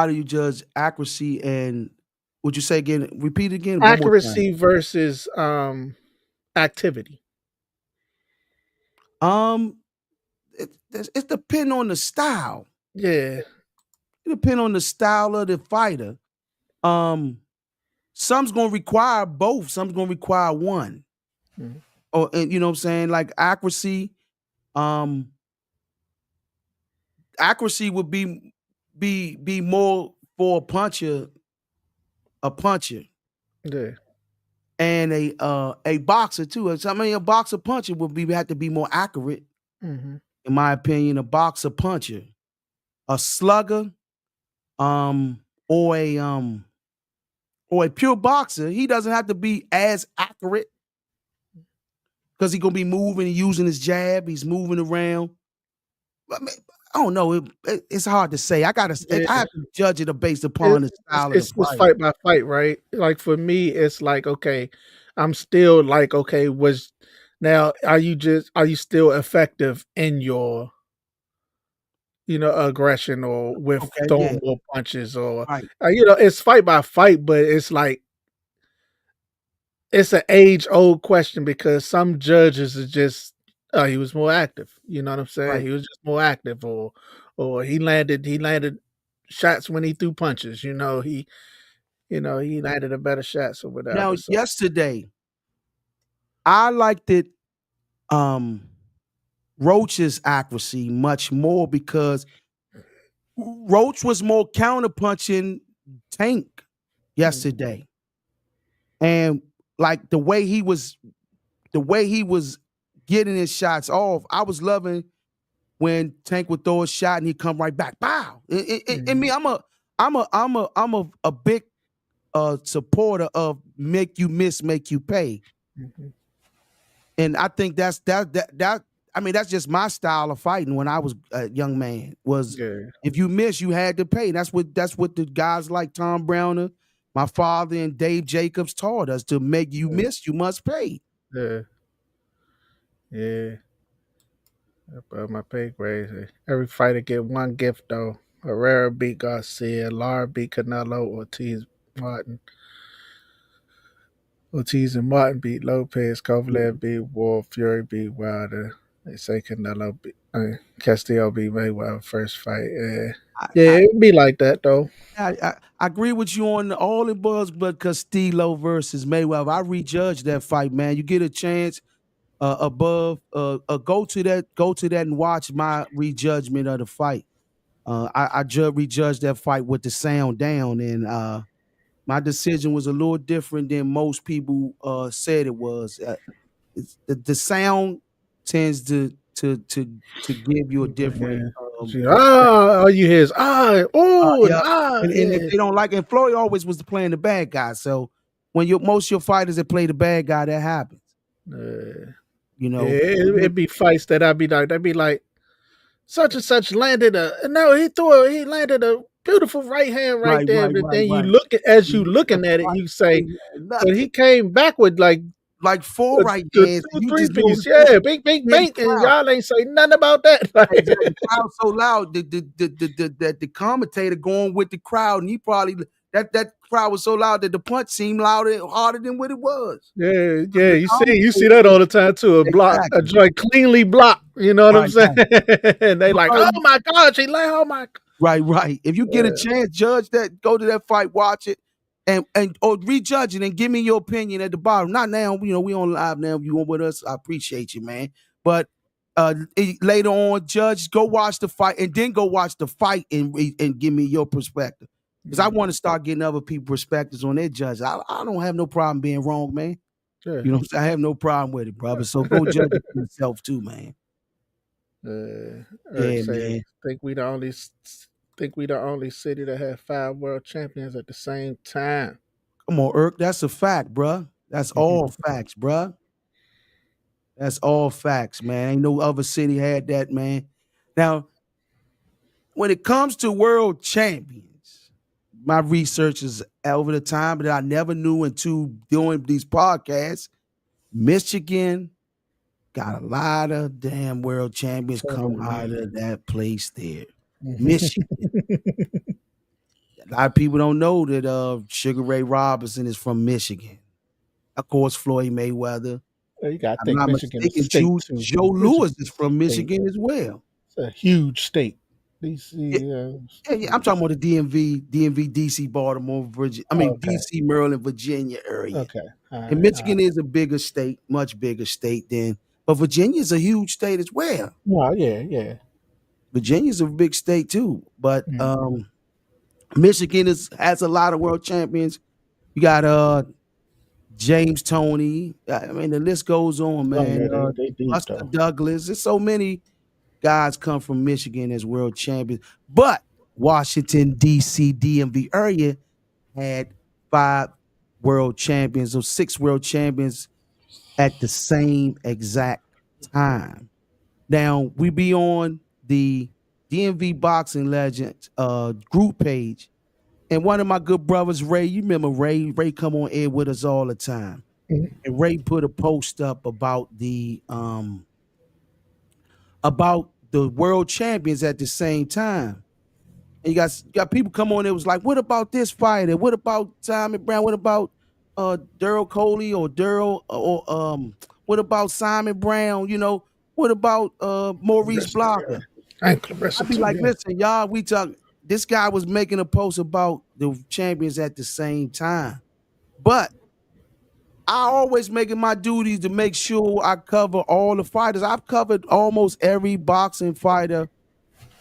do you judge accuracy and would you say again? Repeat again. Accuracy versus activity. It depends on the style. Yeah. It depends on the style of the fighter. Some's gonna require both. Some's gonna require one. Mm-hmm. And you know what I'm saying? Like accuracy. Accuracy would be more for a puncher. Yeah. And a boxer too. I mean, a boxer puncher would have to be more accurate. Mm-hmm. In my opinion, a boxer puncher, a slugger, or a pure boxer, he doesn't have to be as accurate because he's gonna be moving and using his jab. He's moving around. I don't know. It's hard to say. I have to judge it based upon the style of the fight. It's fight by fight, right? Like for me, it's like okay, I'm still like okay. Are you still effective in your, aggression or with throwing more punches or right. It's fight by fight, but it's like it's an age-old question because some judges are just he was more active. You know what I'm saying? Right. He was just more active, or he landed shots when he threw punches. He landed a better shots or whatever. Now, yesterday, I liked it. Roach's accuracy much more because Roach was more counterpunching Tank yesterday, and like the way he was getting his shots off, I was loving when Tank would throw a shot and he'd come right back. Pow! And me, I'm a big supporter of make you miss, make you pay. Mm-hmm. And I think that's that I mean, that's just my style of fighting when I was a young man. Was if you miss, you had to pay. That's what the guys like Tom Browner, my father, and Dave Jacobs taught us. To make you miss, you must pay. Yeah. Yeah. Above my pay grade. Every fighter get one gift though. Herrera beat Garcia, Lara beat Canelo, Ortiz and Martin beat Lopez, Kovalev beat Wolf, Fury beat Wilder. They say Canelo beat Castillo beat Mayweather first fight. Yeah, it'd be like that though. I agree with you on all the buzz, but Castillo versus Mayweather. I rejudged that fight, man. You get a chance go to that and watch my rejudgment of the fight. I rejudged that fight with the sound down, and my decision was a little different than most people said it was. The sound tends to give you a different all you hear is yeah. And if yeah. they don't like it, Floyd always was playing the bad guy. So when most of your fighters that play the bad guy, that happens. You know, it'd be fights that I'd be like, such and such landed he landed a beautiful right hand right there. But then you looking at it, you say, but he came back with like 4 right hands. Two, three piece, yeah, bink, and y'all ain't say nothing about that. The crowd so loud, the commentator going with the crowd, and he probably that crowd was so loud that the punch seemed harder than what it was. Yeah. You see that all the time too. A joint cleanly blocked. You know what I'm saying? And they like, oh my gosh, he like, oh my. Right. If you get a chance, judge that, go to that fight, watch it, and or rejudge it, and give me your opinion at the bottom. Not now, we on live now. If you want with us, I appreciate you, man. But later on, judge, go watch the fight, and then go watch the fight and give me your perspective. Because I want to start getting other people's perspectives on their judge. I don't have no problem being wrong, man. Yeah. You know what I'm saying? I have no problem with it, brother. So go judge it for yourself too, man. Man. Think we the only city that had 5 world champions at the same time. Come on, Irk. That's a fact, bruh. That's all facts, bruh. That's all facts, man. Ain't no other city had that, man. Now, when it comes to world champions, my research is over the time that I never knew until doing these podcasts. Michigan got a lot of damn world champions come out of that place there. Michigan. A lot of people don't know that Sugar Ray Robinson is from Michigan. Of course, Floyd Mayweather. You got to think Michigan is Joe Louis is from Michigan as well. It's a huge state. DC, I'm talking about the DMV, DC, Baltimore, Virginia. DC, Maryland, Virginia area. Okay. And Michigan is a bigger state, much bigger state but Virginia is a huge state as well. Well, yeah. Virginia's a big state too, but Michigan has a lot of world champions. You got James Toney. I mean, the list goes on, man. Buster Douglas. There's so many guys come from Michigan as world champions. But Washington, D.C., DMV area had 5 world champions or 6 world champions at the same exact time. Now, we be on the DMV Boxing Legends group page. And one of my good brothers, Ray, you remember Ray? Ray come on air with us all the time. And Ray put a post up about the world champions at the same time. And you got people come on there was like, what about this fighter? What about Simon Brown? What about Daryl Coley or Daryl or what about Simon Brown? What about Maurice Blocker? I'd be like, listen, y'all, we talk. This guy was making a post about the champions at the same time. But I always making my duties to make sure I cover all the fighters. I've covered almost every boxing fighter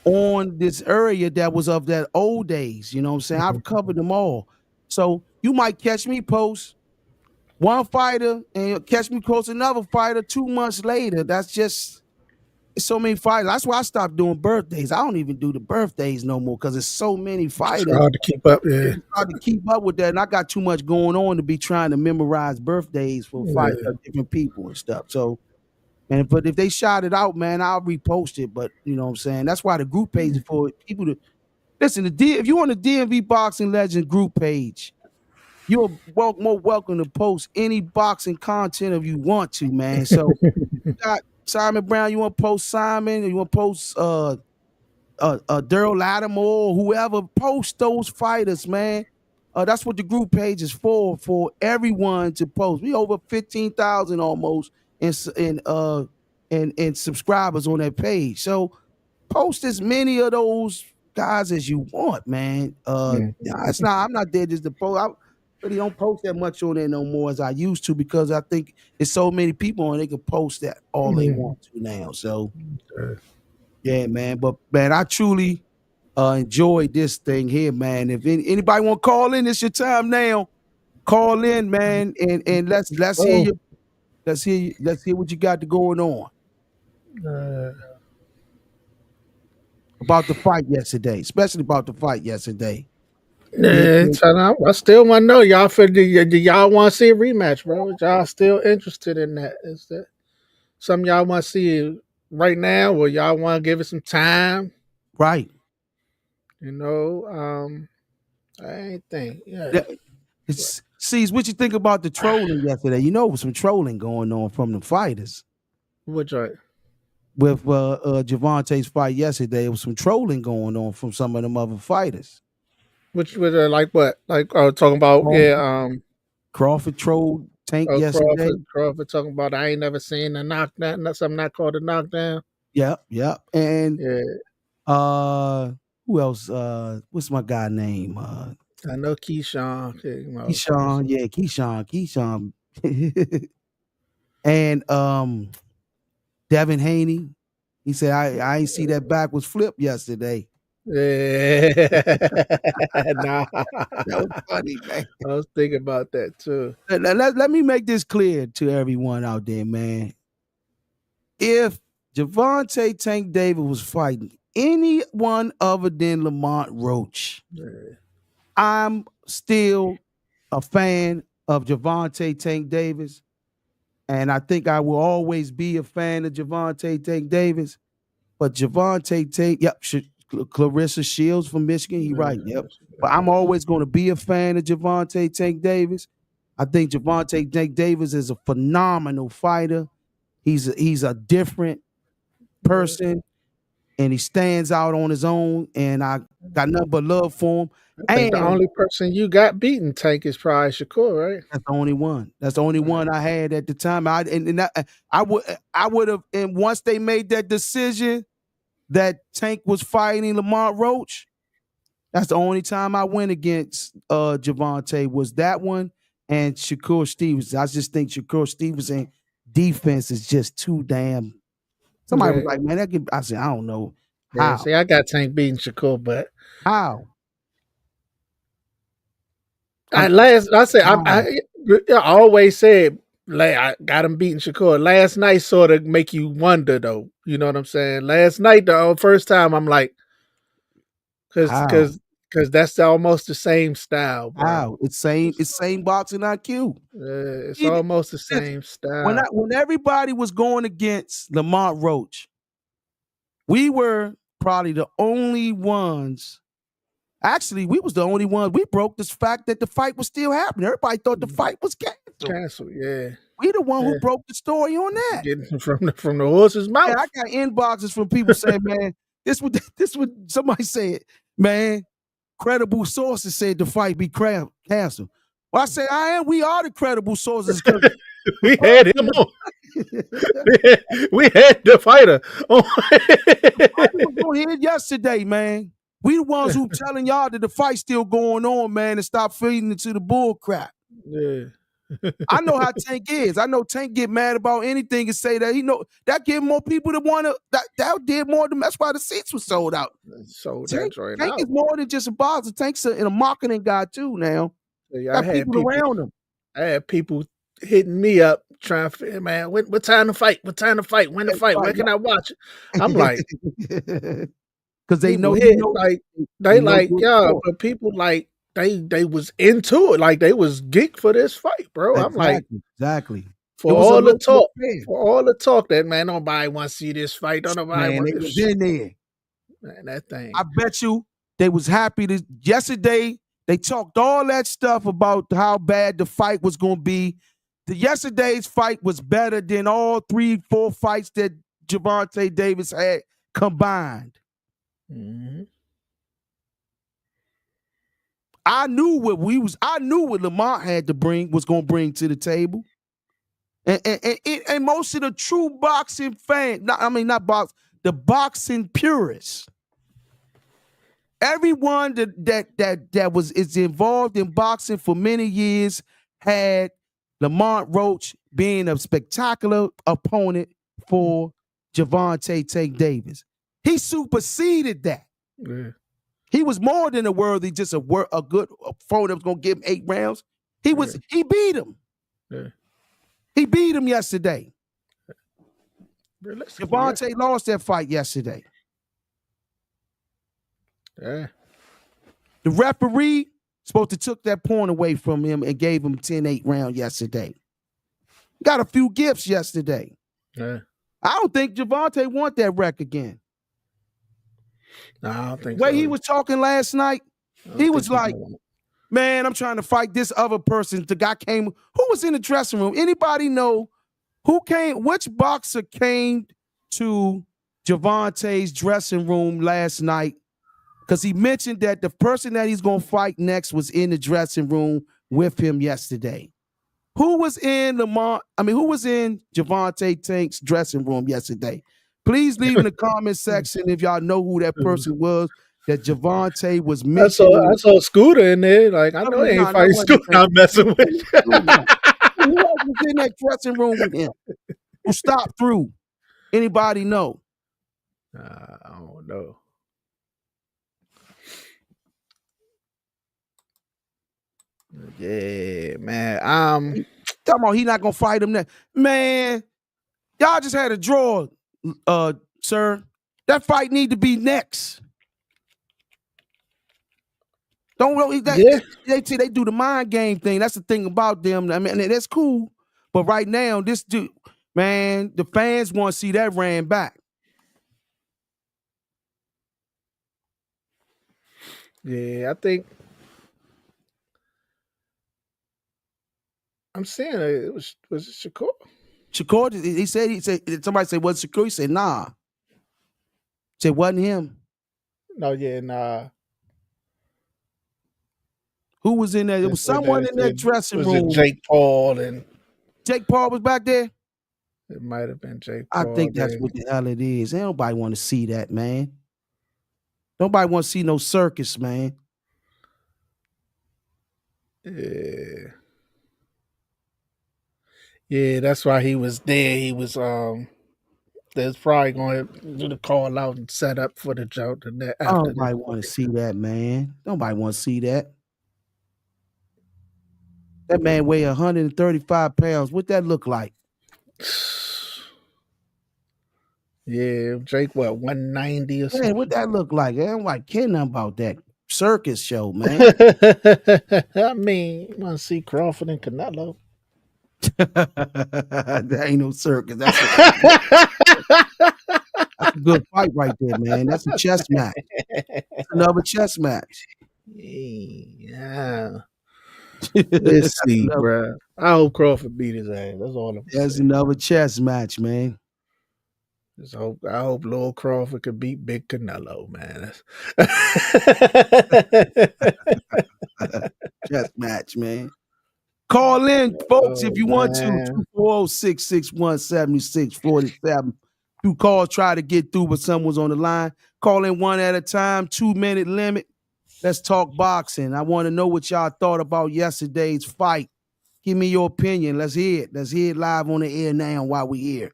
on this area that was of that old days. You know what I'm saying? I've covered them all. So you might catch me post one fighter and catch me post another fighter 2 months later. That's just so many fighters. That's why I stopped doing birthdays. I don't even do the birthdays no more because there's so many fighters. It's hard to keep up. Yeah, it's hard to keep up with that, and I got too much going on to be trying to memorize birthdays for fighters of different people and stuff. So But if they shout it out, man, I'll repost it. But you know what I'm saying? That's why the group page is for people to listen. If you on the DMV Boxing Legend group page, you're more welcome to post any boxing content if you want to, man. So you got Simon Brown, you want to post Simon, or you want to post Daryl Lattimore, or whoever, post those fighters, man. That's what the group page is for everyone to post. We over 15,000 almost in subscribers on that page. So post as many of those guys as you want, man. It's not. I'm not there just to post. I really don't post that much on there no more as I used to because I think it's so many people and they can post that all they want to now. So yeah, man. But man, I truly enjoyed this thing here, man. If anybody want to call in, it's your time now. Call in, man, and let's hear you. Let's hear what you got going on. About the fight yesterday, especially about the fight yesterday. I still want to know y'all. Do y'all want to see a rematch, bro? Y'all still interested in that? Is that something y'all want to see right now, or y'all want to give it some time? Right. You know, I ain't think. Yeah. See, what you think about the trolling yesterday? You know, there was some trolling going on from the fighters. Which right? With Gervonta's fight yesterday, there was some trolling going on from some of them other fighters. Which was like what? Like talking about Crawford trolled Tank yesterday. Crawford talking about I ain't never seen a knockdown, something not called a knockdown. Yep. And who else? What's my guy name? I know Keyshawn. Keyshawn. And Devin Haney. He said, I ain't see that backwards flip yesterday. Yeah. Nah. That was funny, man. I was thinking about that too. Let me make this clear to everyone out there, man. If Gervonta Tank Davis was fighting anyone other than Lamont Roach, I'm still a fan of Gervonta Tank Davis. And I think I will always be a fan of Gervonta Tank Davis. But Gervonta Tank, Clarissa Shields from Michigan, he right, yep. But I'm always going to be a fan of Gervonta Tank Davis. I think Gervonta Tank Davis is a phenomenal fighter. He's a different person, and he stands out on his own, and I got nothing but love for him. I think the only person you got beaten, Tank, is probably Shakur, right? That's the only one. That's the only one I had at the time. I would have, and once they made that decision that Tank was fighting Lamont Roach, that's the only time I went against Gervonta was that one and Shakur Stevenson. I just think Shakur Stevenson defense is just too damn. Somebody was like, man, I said, I don't know how. See, I got Tank beating Shakur, but how? I always said I got him beating Shakur. Last night sort of make you wonder though. You know what I'm saying? Last night, the first time, I'm like, because that's almost the same style, bro. How? It's same boxing IQ. It's almost the same style. When everybody was going against Lamont Roach, we were probably the only ones. Actually, we was the only one. We broke this fact that the fight was still happening. Everybody thought the fight was canceled. Yeah. We the one who broke the story on that. Getting from the horse's mouth. Yeah, I got inboxes from people saying, man, this would somebody said, man, credible sources said the fight be canceled. Well, I say we are the credible sources because we had him on. we had the fighter on. I was on here yesterday, man. We the ones who telling y'all that the fight's still going on, man, and stop feeding it to the bull crap. Yeah. I know how Tank is. I know Tank get mad about anything and say that he know that give more people that want to that did more than that's why the seats were sold out. Tank is more than just a boxer. Tank's a marketing guy too now. Yeah, I had people around him. I had people hitting me up trying to figure, man, what time to fight? What time to fight? When to fight? When can I watch it? I'm like, because they know but people like they was into it, like they was geek for this fight, bro. I'm like, exactly. For all the talk that man, nobody want to see this fight. Don't nobody Man, want they this was in there. Man, that thing. I bet you they was happy to yesterday. They talked all that stuff about how bad the fight was going to be. Yesterday's fight was better than all 3-4 fights that Gervonta Davis had combined. Mm-hmm. I knew what Lamont had to was going to bring to the table. And most of the true boxing fans, the boxing purists, everyone that is involved in boxing for many years had Lamont Roach being a spectacular opponent for Gervonta Tank Davis. He superseded that. Yeah. He was more than a worthy, just a good opponent that was going to give him 8 rounds. He beat him. Yeah. He beat him yesterday. Gervonta lost that fight yesterday. Yeah. The referee supposed to took that point away from him and gave him 10-8 round yesterday. Got a few gifts yesterday. Yeah. I don't think Gervonta want that wreck again. No, I don't think the way so. He was talking last night, he was like, man, I'm trying to fight this other person. The guy came. Who was in the dressing room? Anybody know who came? Which boxer came to Gervonta's dressing room last night? Because he mentioned that the person that he's going to fight next was in the dressing room with him yesterday. Who was in Gervonta Tank's dressing room yesterday? Please leave in the comment section if y'all know who that person was that Gervonta was mentioning. I saw Scooter in there. Like, I know he ain't fighting Scooter. I'm messing with you. Who was in that dressing room with him? Who stopped through? Anybody know? I don't know. Yeah, man. Talking about he not gonna fight him next. Man, y'all just had a draw, sir. That fight need to be next. They do the mind game thing. That's the thing about them. I mean, that's cool. But right now, this dude, man, the fans want to see that ran back. Yeah, I think I'm saying it was it Shakur? Shakur, he said somebody said, was it Shakur? He said, nah. He said, wasn't him. No, yeah, nah. Who was in there? There was someone in that dressing room. Was it Jake Paul and Jake Paul was back there? It might have been Jake Paul. I think that's what the hell it is. Ain't nobody want to see that, man. Nobody want to see no circus, man. Yeah. Yeah, that's why he was there. He was there's probably going to do the call out and set up for the joke. Nobody want to see that, man. Nobody want to see that. That man weigh 135 pounds. What that look like? Yeah, Jake, what, 190 or something? Man, what that look like? I'm like kidding about that circus show, man. I mean, you want to see Crawford and Canelo? That ain't no circus. That's a good fight right there, man. That's a chess match. That's another chess match. Yeah. Let's see, bro. I hope Crawford beat his ass. That's all I'm saying. That's another chess match, man. I hope Lil Crawford could beat Big Canelo, man. Chess match, man. Call in, folks, if you want to. 240-661-7647. You call, try to get through, but someone's on the line. Call in one at a time, 2-minute limit. Let's talk boxing. I want to know what y'all thought about yesterday's fight. Give me your opinion. Let's hear it. Let's hear it live on the air now while we're here.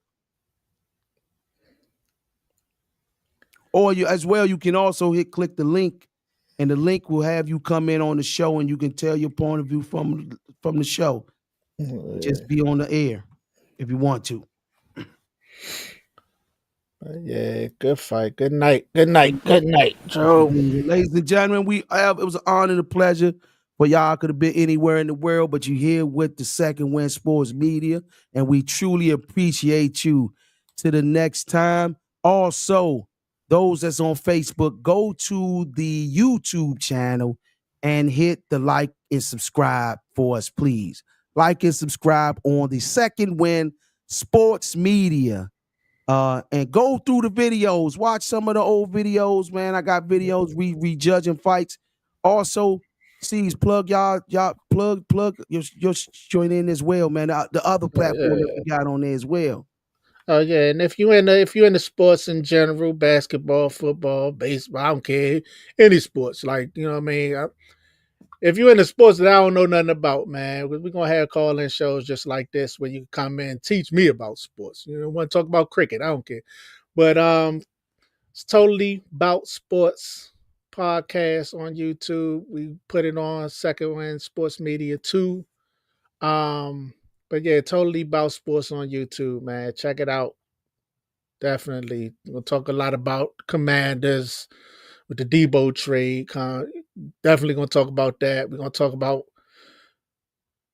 Or you can also click the link, and the link will have you come in on the show, and you can tell your point of view from the show. Just be on the air if you want to. Yeah, good fight. Good night, Joe. Ladies and gentlemen, it was an honor and a pleasure For y'all could have been anywhere in the world, but you here with the Second Wind Sports Media, and we truly appreciate you. To the next time. Also, those that's on Facebook, go to the YouTube channel and hit the like and subscribe for us, please. Like and subscribe on the Second Wind Sports Media. And go through the videos. Watch some of the old videos, man. I got videos rejudging fights. Also, please plug y'all plug your joint in as well, man. The other platform that we got on there as well. Oh yeah, and if you're in the sports in general, basketball, football, baseball, I don't care, any sports, like you know what I mean. If you're in the sports that I don't know nothing about, man, we're gonna have call-in shows just like this where you can come in and teach me about sports. You know, want to talk about cricket, I don't care. But it's totally about sports podcast on YouTube. We put it on Second Wind Sports Media too. But yeah, totally about sports on YouTube, man. Check it out. Definitely. We'll talk a lot about Commanders with the Debo trade. Definitely gonna talk about that.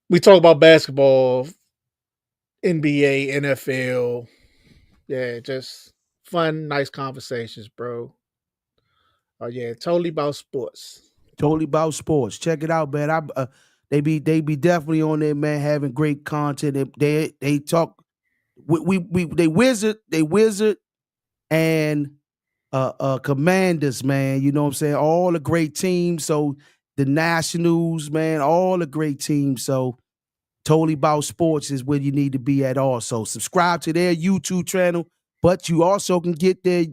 We talk about basketball, NBA, NFL. Yeah, just fun, nice conversations, bro. Oh yeah, totally about sports. Totally about sports. Check it out, man. They be definitely on there, man, having great content. They talk. They wizard and Commanders, man. You know what I'm saying? All the great teams. So the Nationals, man, all the great teams. So totally about sports is where you need to be at. Also, subscribe to their YouTube channel, but you also can get their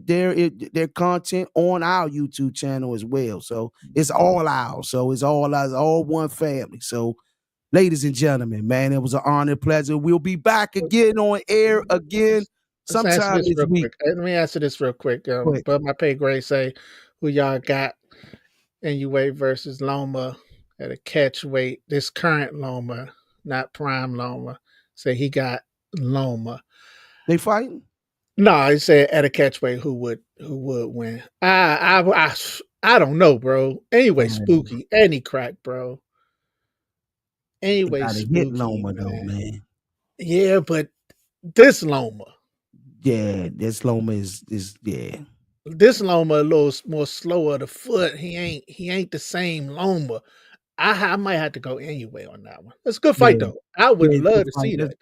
content on our YouTube channel as well. So it's all ours. So it's all one family. So, ladies and gentlemen, man, it was an honor and pleasure. We'll be back again on air again sometime this week. Let me answer this real quick. But my pay grade say who y'all got NUA versus Loma at a catch weight. This current Loma, not prime Loma. Say he got Loma. They fighting? No, he said at a catch weight who would win. I don't know, bro. Anyway, spooky. Any crack, bro. Anyway, spooky, hit Loma though, man. Yeah, but this Loma. Yeah, this Loma is yeah. This Loma a little more slower the foot. He ain't the same Loma. I might have to go anyway on that one. That's a good fight though. I would love to see that.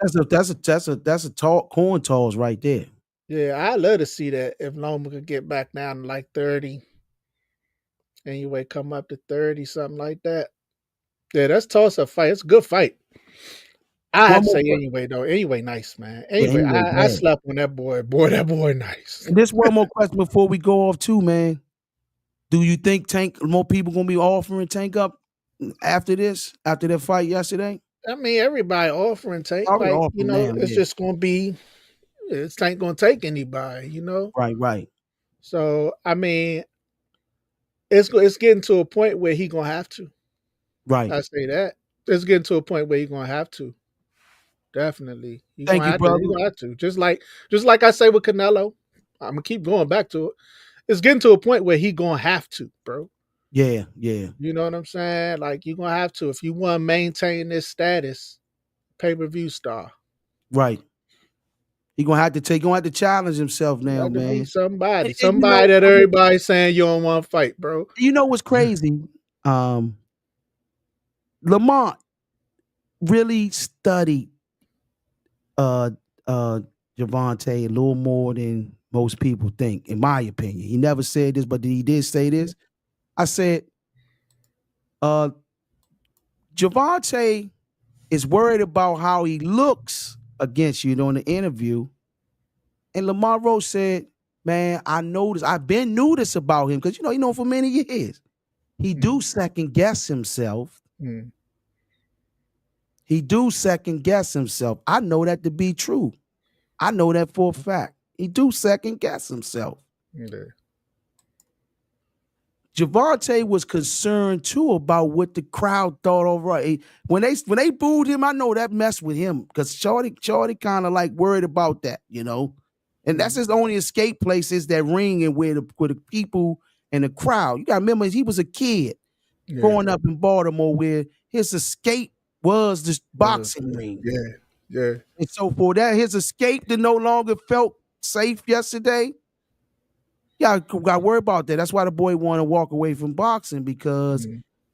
That's a corn toss right there. Yeah, I'd love to see that if Loma could get back down to like 30. Anyway, come up to 30, something like that. Yeah, that's toss up fight. It's a good fight. I have to say anyway though. Anyway, nice man. Anyway, I slept on that boy. Boy, that boy nice. And this one more question before we go off too, man. Do you think more people gonna be offering Tank up after that fight yesterday? I mean, everybody offering Tank. Like, you know, it's just gonna be it's Tank gonna take anybody, you know? Right. So I mean, it's getting to a point where he gonna have to. Right. I say that. It's getting to a point where he gonna have to. Definitely. Thank you, brother. He gonna have to. Just like I say with Canelo. I'm gonna keep going back to it. It's getting to a point where he gonna have to, bro. Yeah. You know what I'm saying? Like you're gonna have to if you want to maintain this status, pay-per-view star. Right. He gonna have to challenge himself now, man. Somebody that everybody's saying you don't want to fight, bro. You know what's crazy? Lamont really studied Gervonta a little more than most people think, in my opinion. He never said this, but he did say this. I said, Gervonta is worried about how he looks against you during the interview. And Lamont Roach said, man, I've been knew this about him because, you know for many years. He do second guess himself. He do second guess himself. I know that to be true. I know that for a fact. He do second guess himself. Okay. Gervonta was concerned too about what the crowd thought overall. When they booed him, I know that messed with him because Shorty kind of like worried about that, you know. And that's his only escape place is that ring and where the people and the crowd. You gotta remember he was a kid. growing up in Baltimore, where his escape was this boxing ring. Yeah. And so for that, his escape that no longer felt safe yesterday, I got worried about that. That's why the boy want to walk away from boxing, because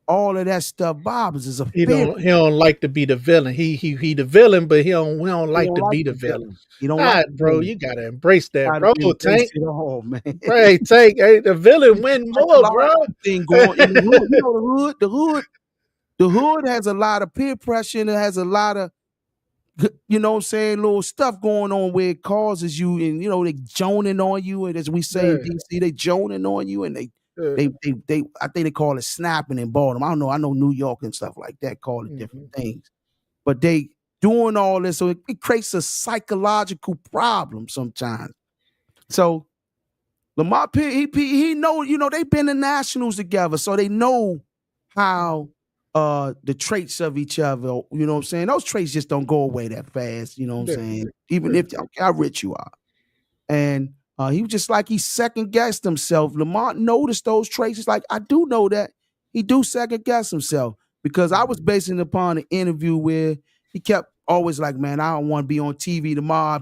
all of that stuff bothers a he don't like to be the villain. He the villain, but he don't like to be the villain. He don't like bro. You gotta embrace that, bro. Tank. Oh man, right? Tank. Hey, the villain win more, bro. Thing going in the hood. You know, the hood has a lot of peer pressure, and it has a lot of, you know what I'm saying, little stuff going on where it causes you, and you know, they joning on you, and as we say in DC, they joning on you, and they I think they call it snapping in Baltimore. I know New York and stuff like that call it different things, but they doing all this, so it creates a psychological problem sometimes. So Lamont, he know, you know, they've been in nationals together, so they know how the traits of each other, you know what I'm saying? Those traits just don't go away that fast, you know what I'm saying? Even if how rich you are. And he was just like, he second guessed himself. Lamont noticed those traits. It's like, I do know that he do second guess himself, because I was basing it upon an interview where he kept always like, man, I don't want to be on TV tomorrow.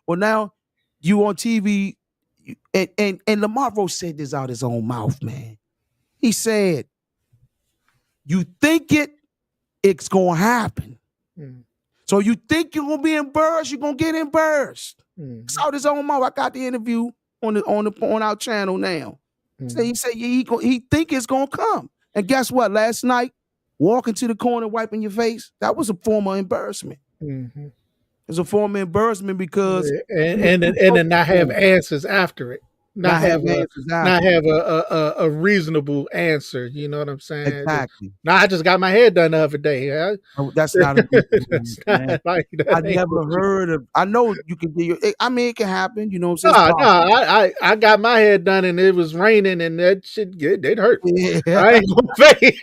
Well, now you on TV, and Lamont Roach said this out his own mouth, man. He said, you think it's gonna happen. So you think you're gonna be embarrassed, you're gonna get embarrassed. It's out his own mouth. I got the interview on our channel now. So he said he think it's gonna come. And guess what? Last night, walking to the corner, wiping your face, that was a form of embarrassment. It's a form of embarrassment because and then not have answers after it. Not have a reasonable answer. You know what I'm saying? Exactly. Now I just got my hair done the other day. That's not a good thing, man. I never heard of. I know you can do. I mean, it can happen. You know what I'm saying? I got my hair done and it was raining and that shit it hurt. Yeah. I ain't gonna fake.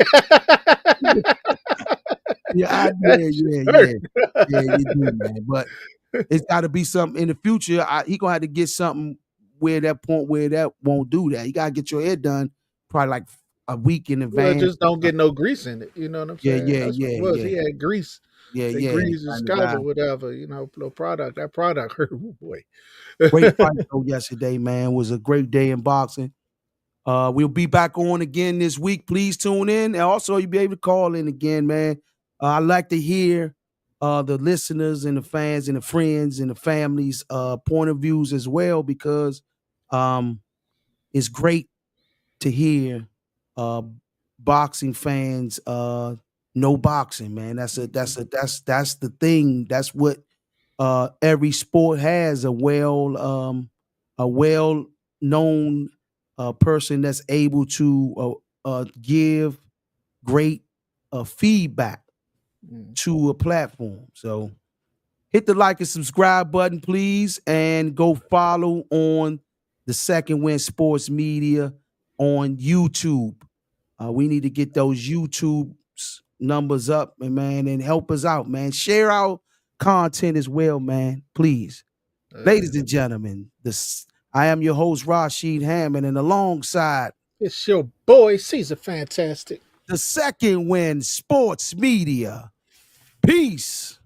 Yeah, you do, man. But it's got to be something in the future. He gonna have to get something where that won't do that. You gotta get your hair done probably like a week in advance. Well, just don't get no grease in it. You know what I'm saying? Yeah. He had grease. Grease his scalp or whatever. You know, product. That product hurt. Oh boy. Great fight though yesterday, man. It was a great day in boxing. We'll be back on again this week. Please tune in, and also you'll be able to call in again, man. I'd like to hear the listeners and the fans and the friends and the families' point of views as well, because it's great to hear boxing fans know boxing, man. That's the thing. That's what every sport has, a well known person that's able to give great feedback to a platform. So hit the like and subscribe button, please, and go follow on the Second Wind Sports Media on YouTube. We need to get those YouTube numbers up, man, and help us out, man. Share our content as well, man, please. Ladies and gentlemen, I am your host, Rashid Hammond, and alongside it's your boy, Caesar Fantastic. The Second Wind Sports Media. Peace.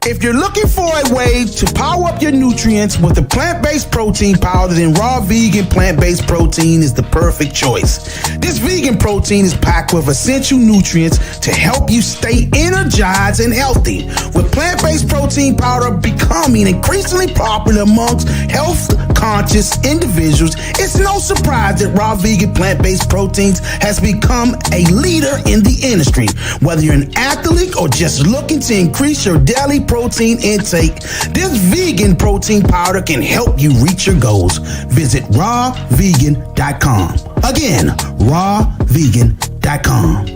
If you're looking for a way to power up your nutrients with a plant-based protein powder, then Raw Vegan Plant-Based Protein is the perfect choice. This vegan protein is packed with essential nutrients to help you stay energized and healthy. With plant-based protein powder becoming increasingly popular amongst health-conscious individuals, it's no surprise that Raw Vegan Plant-Based Proteins has become a leader in the industry. Whether you're an athlete or just looking to increase your daily protein intake, this vegan protein powder can help you reach your goals. Visit rawvegan.com. Again, rawvegan.com.